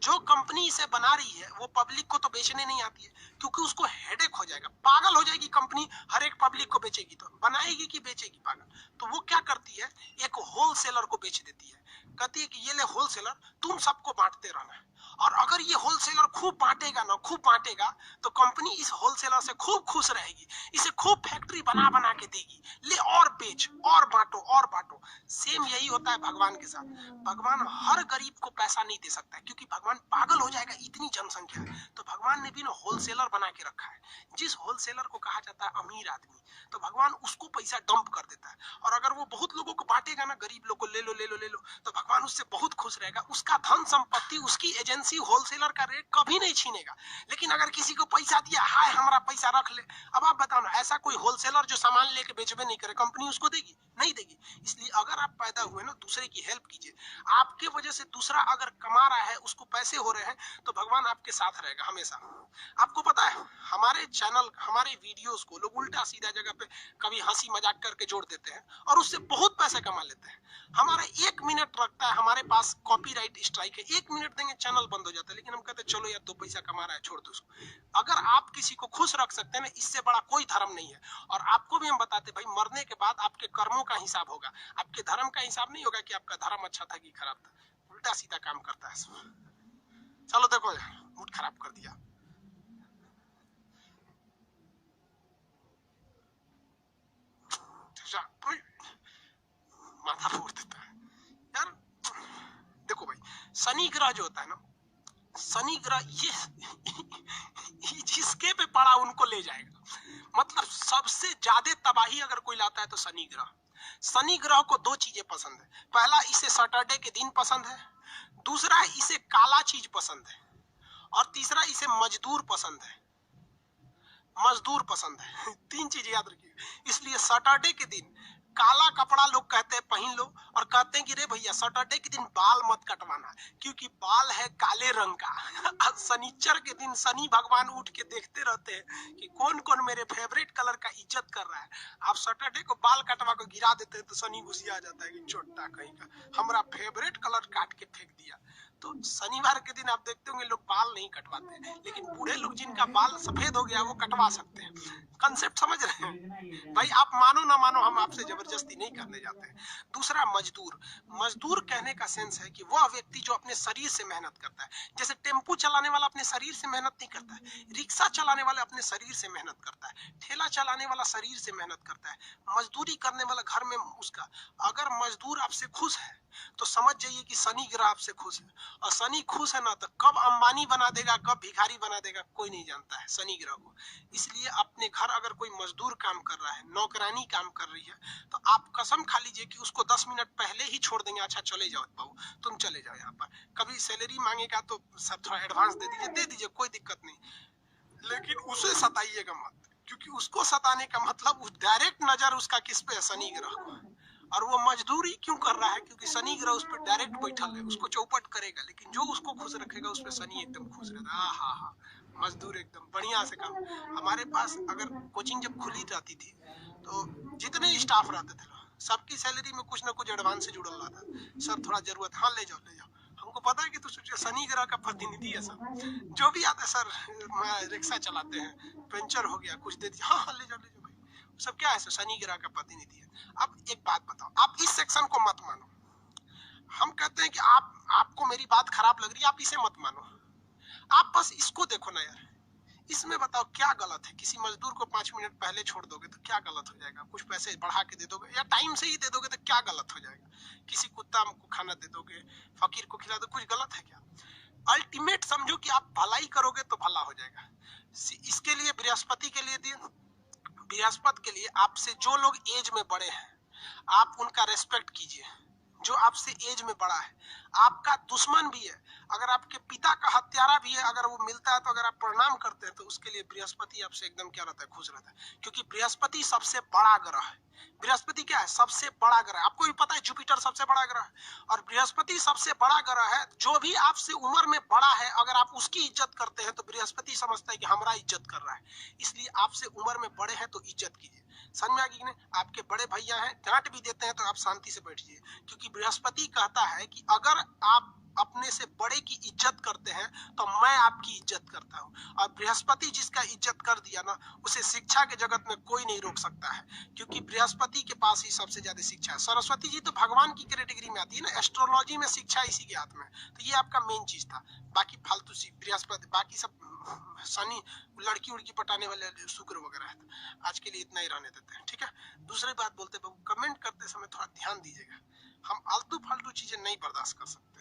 जो कंपनी इसे बना रही है वो पब्लिक को तो बेचने नहीं आती है, क्योंकि उसको हेडेक हो जाएगा, पागल हो जाएगी कंपनी, हर एक पब्लिक को बेचेगी तो बनाएगी कि बेचेगी पागल। तो वो क्या करती है, एक होलसेलर को बेच देती है, कहती है कि ये ले होलसेलर, तुम सबको बांटते रहना। और अगर ये होलसेलर खूब बांटेगा ना, खूब बांटेगा, तो कंपनी इस होलसेलर से खूब खुश रहेगी, इसे खूब फैक्ट्री बना बना के देगी, ले और बेच और बांटो और बांटो। सेम यही होता है भगवान के साथ। भगवान हर गरीब को पैसा नहीं दे सकता है, क्योंकि भगवान पागल हो जाएगा, इतनी जनसंख्या है। तो भगवान ने भी ना होलसेलर बना के रखा है। जिस होलसेलर को कहा जाता है अमीर आदमी, तो भगवान उसको पैसा डंप कर देता है। और अगर वो बहुत लोगों को बांटेगा ना, गरीब लोग को ले लो ले लो ले लो, तो भगवान उससे बहुत खुश रहेगा। उसका धन संपत्ति, उसकी एजेंसी होलसेलर का रेट कभी नहीं छीनेगा। लेकिन अगर किसी को पैसा दिया, हाय हमारा पैसा रख ले, अब आप बताओ ना, ऐसा कोई होलसेलर जो सामान लेके बेचबे नहीं करे, कंपनी उसको देगी? नहीं देगी। इसलिए अगर आप पैदा हुए ना, दूसरे की हेल्प कीजिए। आपके वजह से दूसरा अगर कमा रहा है, उसको पैसे हो रहे हैं, तो भगवान आपके साथ रहेगा हमेशा। आपको पता है हमारे चैनल, हमारे वीडियोस को लोग उल्टा सीधा जगह पे कभी हंसी मजाक करके जोड़ देते हैं और उससे बहुत पैसे कमा लेते हैं। हमारा 1 मिनट लगता है, हमारे पास कॉपीराइट स्ट्राइक है, 1 मिनट देंगे चैनल बंद हो जाता है, लेकिन हम कहते हैं चलो यार 2 पैसा कमा रहा है, छोड़ दो उसको। अगर आप किसी को खुश रख सकते हैं ना, इससे बड़ा कोई धर्म नहीं है। और आपको भी हम बताते भाई, मरने के बाद आपके कर्मों का हिसाब होगा, आपके धर्म का हिसाब नहीं होगा कि आपका धर्म अच्छा था कि खराब था। उल्टा सीधा काम करता है सब। चलो देखो मूड खराब कर दिया। माथा फोड़ देता है यार। देखो भाई, शनि ग्रह जो होता है ना, शनि ग्रह ये जिसके पे पड़ा उनको ले जाएगा। मतलब सबसे ज्यादा तबाही अगर कोई लाता है तो शनि ग्रह। शनि ग्रह को 2 चीजें पसंद है। पहला, इसे सैटरडे के दिन पसंद है। दूसरा, इसे काला चीज पसंद है। और तीसरा, इसे मजदूर पसंद है। मजदूर पसंद है। 3 चीज याद रखिए। इसलिए सैटरडे के दिन काला कपड़ा लोग कहते हैं पहन लो, और कहते हैं कि रे भैया सैटरडे के दिन बाल मत कटवाना, क्योंकि बाल है काले रंग का। शनिचर के दिन शनि भगवान उठ के देखते रहते हैं कि कौन कौन मेरे फेवरेट कलर का इज्जत कर रहा है। आप सैटरडे को बाल कटवा को गिरा देते हैं तो शनि गुस्सा आ जाता है कि चोटा कहीं का, हमारा फेवरेट कलर काट के फेंक दिया। तो शनिवार के दिन आप देखते होंगे लोग बाल नहीं कटवाते हैं, लेकिन बूढ़े लोग जिनका बाल सफेद हो गया वो कटवा सकते हैं। कंसेप्ट समझ रहे हैं भाई? आप मानो ना मानो, हम आपसे जबरदस्ती नहीं करने जाते हैं। दूसरा, मजदूर। मजदूर कहने का सेंस है कि वह व्यक्ति जो अपने शरीर से मेहनत करता है। जैसे टेम्पू चलाने वाला अपने शरीर से मेहनत नहीं करता है, रिक्शा चलाने वाला अपने शरीर से मेहनत करता है, ठेला चलाने वाला शरीर से मेहनत करता है, मजदूरी करने वाला घर में उसका। अगर मजदूर आपसे खुश है तो समझ जाइए कि शनि ग्रह आपसे खुश है। और शनि खुश है ना तो कब अंबानी बना देगा, कब भिखारी बना देगा, कोई नहीं जानता है शनि ग्रह को। इसलिए अपने घर अगर कोई मजदूर काम कर रहा है, नौकरानी काम कर रही है, तो आप कसम खा लीजिए कि उसको 10 मिनट पहले ही छोड़ देंगे, अच्छा चले जाओ बहू, तुम चले जाओ यहाँ पर। कभी सैलरी मांगेगा तो सर थोड़ा एडवांस दे दीजिए, कोई दिक्कत नहीं, लेकिन उसे सताइएगा मत, क्योंकि उसको सताने का मतलब डायरेक्ट नजर उसका किस पे है, शनि ग्रह को। और वो मजदूरी क्यों कर रहा है, क्योंकि शनि ग्रह उस पर डायरेक्ट बैठल है, उसको चौपट करेगा, लेकिन जो उसको खुश रखेगा उस पर शनि एकदम खुश रहता है। हाँ हाँ, मजदूर एकदम बढ़िया से काम। हमारे पास अगर कोचिंग जब खुली रहती थी तो जितने स्टाफ रहते थे सबकी सैलरी में कुछ ना कुछ एडवांस से जुड़ल रहता है। सर थोड़ा जरूरत, हाँ ले जाओ ले जाओ, हमको पता है कि तू शनि ग्रह का प्रतिनिधि है सर, जो भी आता है सर, रिक्शा चलाते हैं, पंचर हो गया कुछ दे दिया, हाँ हाँ ले जाओ भाई, सब क्या है सर, शनि ग्रह का प्रतिनिधि है। अब एक बात बताओ, आप इस सेक्शन को मत मानो, हम कहते हैं कि आपको मेरी बात खराब लग रही है, आप इसे मत मानो, आप बस इसको देखो ना यार, इसमें बताओ क्या गलत है। किसी मजदूर को 5 मिनट पहले छोड़ दोगे तो क्या गलत हो जाएगा, कुछ पैसे बढ़ा के दे दोगे या टाइम से ही दे दोगे तो क्या गलत हो जाएगा, किसी कुत्ता को खाना दे दोगे, फकीर को खिला दो, कुछ गलत है क्या। अल्टीमेट समझो कि आप भलाई करोगे तो भला हो जाएगा। इसके लिए बृहस्पति के लिए दिन, बृहस्पति के लिए आपसे जो लोग एज में बड़े हैं आप उनका रेस्पेक्ट कीजिए, जो आपसे एज में बड़ा है, आपका दुश्मन भी है, अगर आपके पिता का हत्यारा भी है, अगर वो मिलता है तो अगर आप प्रणाम करते हैं तो उसके लिए बृहस्पति आपसे एकदम क्या रहता है, खुश रहता है, क्योंकि बृहस्पति सबसे बड़ा ग्रह है। बृहस्पति क्या है, सबसे बड़ा ग्रह है। आपको भी पता है जुपिटर सबसे बड़ा ग्रह है और बृहस्पति सबसे बड़ा ग्रह है। जो भी आपसे उम्र में बड़ा है अगर आप उसकी इज्जत करते हैं तो बृहस्पति समझता है कि हमारा इज्जत कर रहा है, इसलिए आपसे उम्र में बड़े हैं तो इज्जत कीजिए। समझ में आ गई? आपके बड़े भैया हैं, डांट भी देते हैं तो आप शांति से बैठिए, क्योंकि बृहस्पति कहता है कि अगर आप अपने से बड़े की इज्जत करते हैं तो मैं आपकी इज्जत करता हूं। और बृहस्पति जिसका इज्जत कर दिया ना, उसे शिक्षा के जगत में कोई नहीं रोक सकता है, क्योंकि बृहस्पति के पास ही सबसे ज्यादा शिक्षा है। सरस्वती जी तो भगवान की कैटेगरी में आती है ना, एस्ट्रोलॉजी में शिक्षा इसी के हाथ में। तो ये आपका मेन चीज था, बाकी फालतू सी बृहस्पति, बाकी सब शनि, लड़की उड़की पटाने वाले शुक्र वगैरह है। आज के लिए इतना ही रहने देते हैं, ठीक है। दूसरी बात बोलते कमेंट करते समय थोड़ा ध्यान दीजिएगा, हम आलतू फालतू चीजें नहीं बर्दाश्त कर सकते।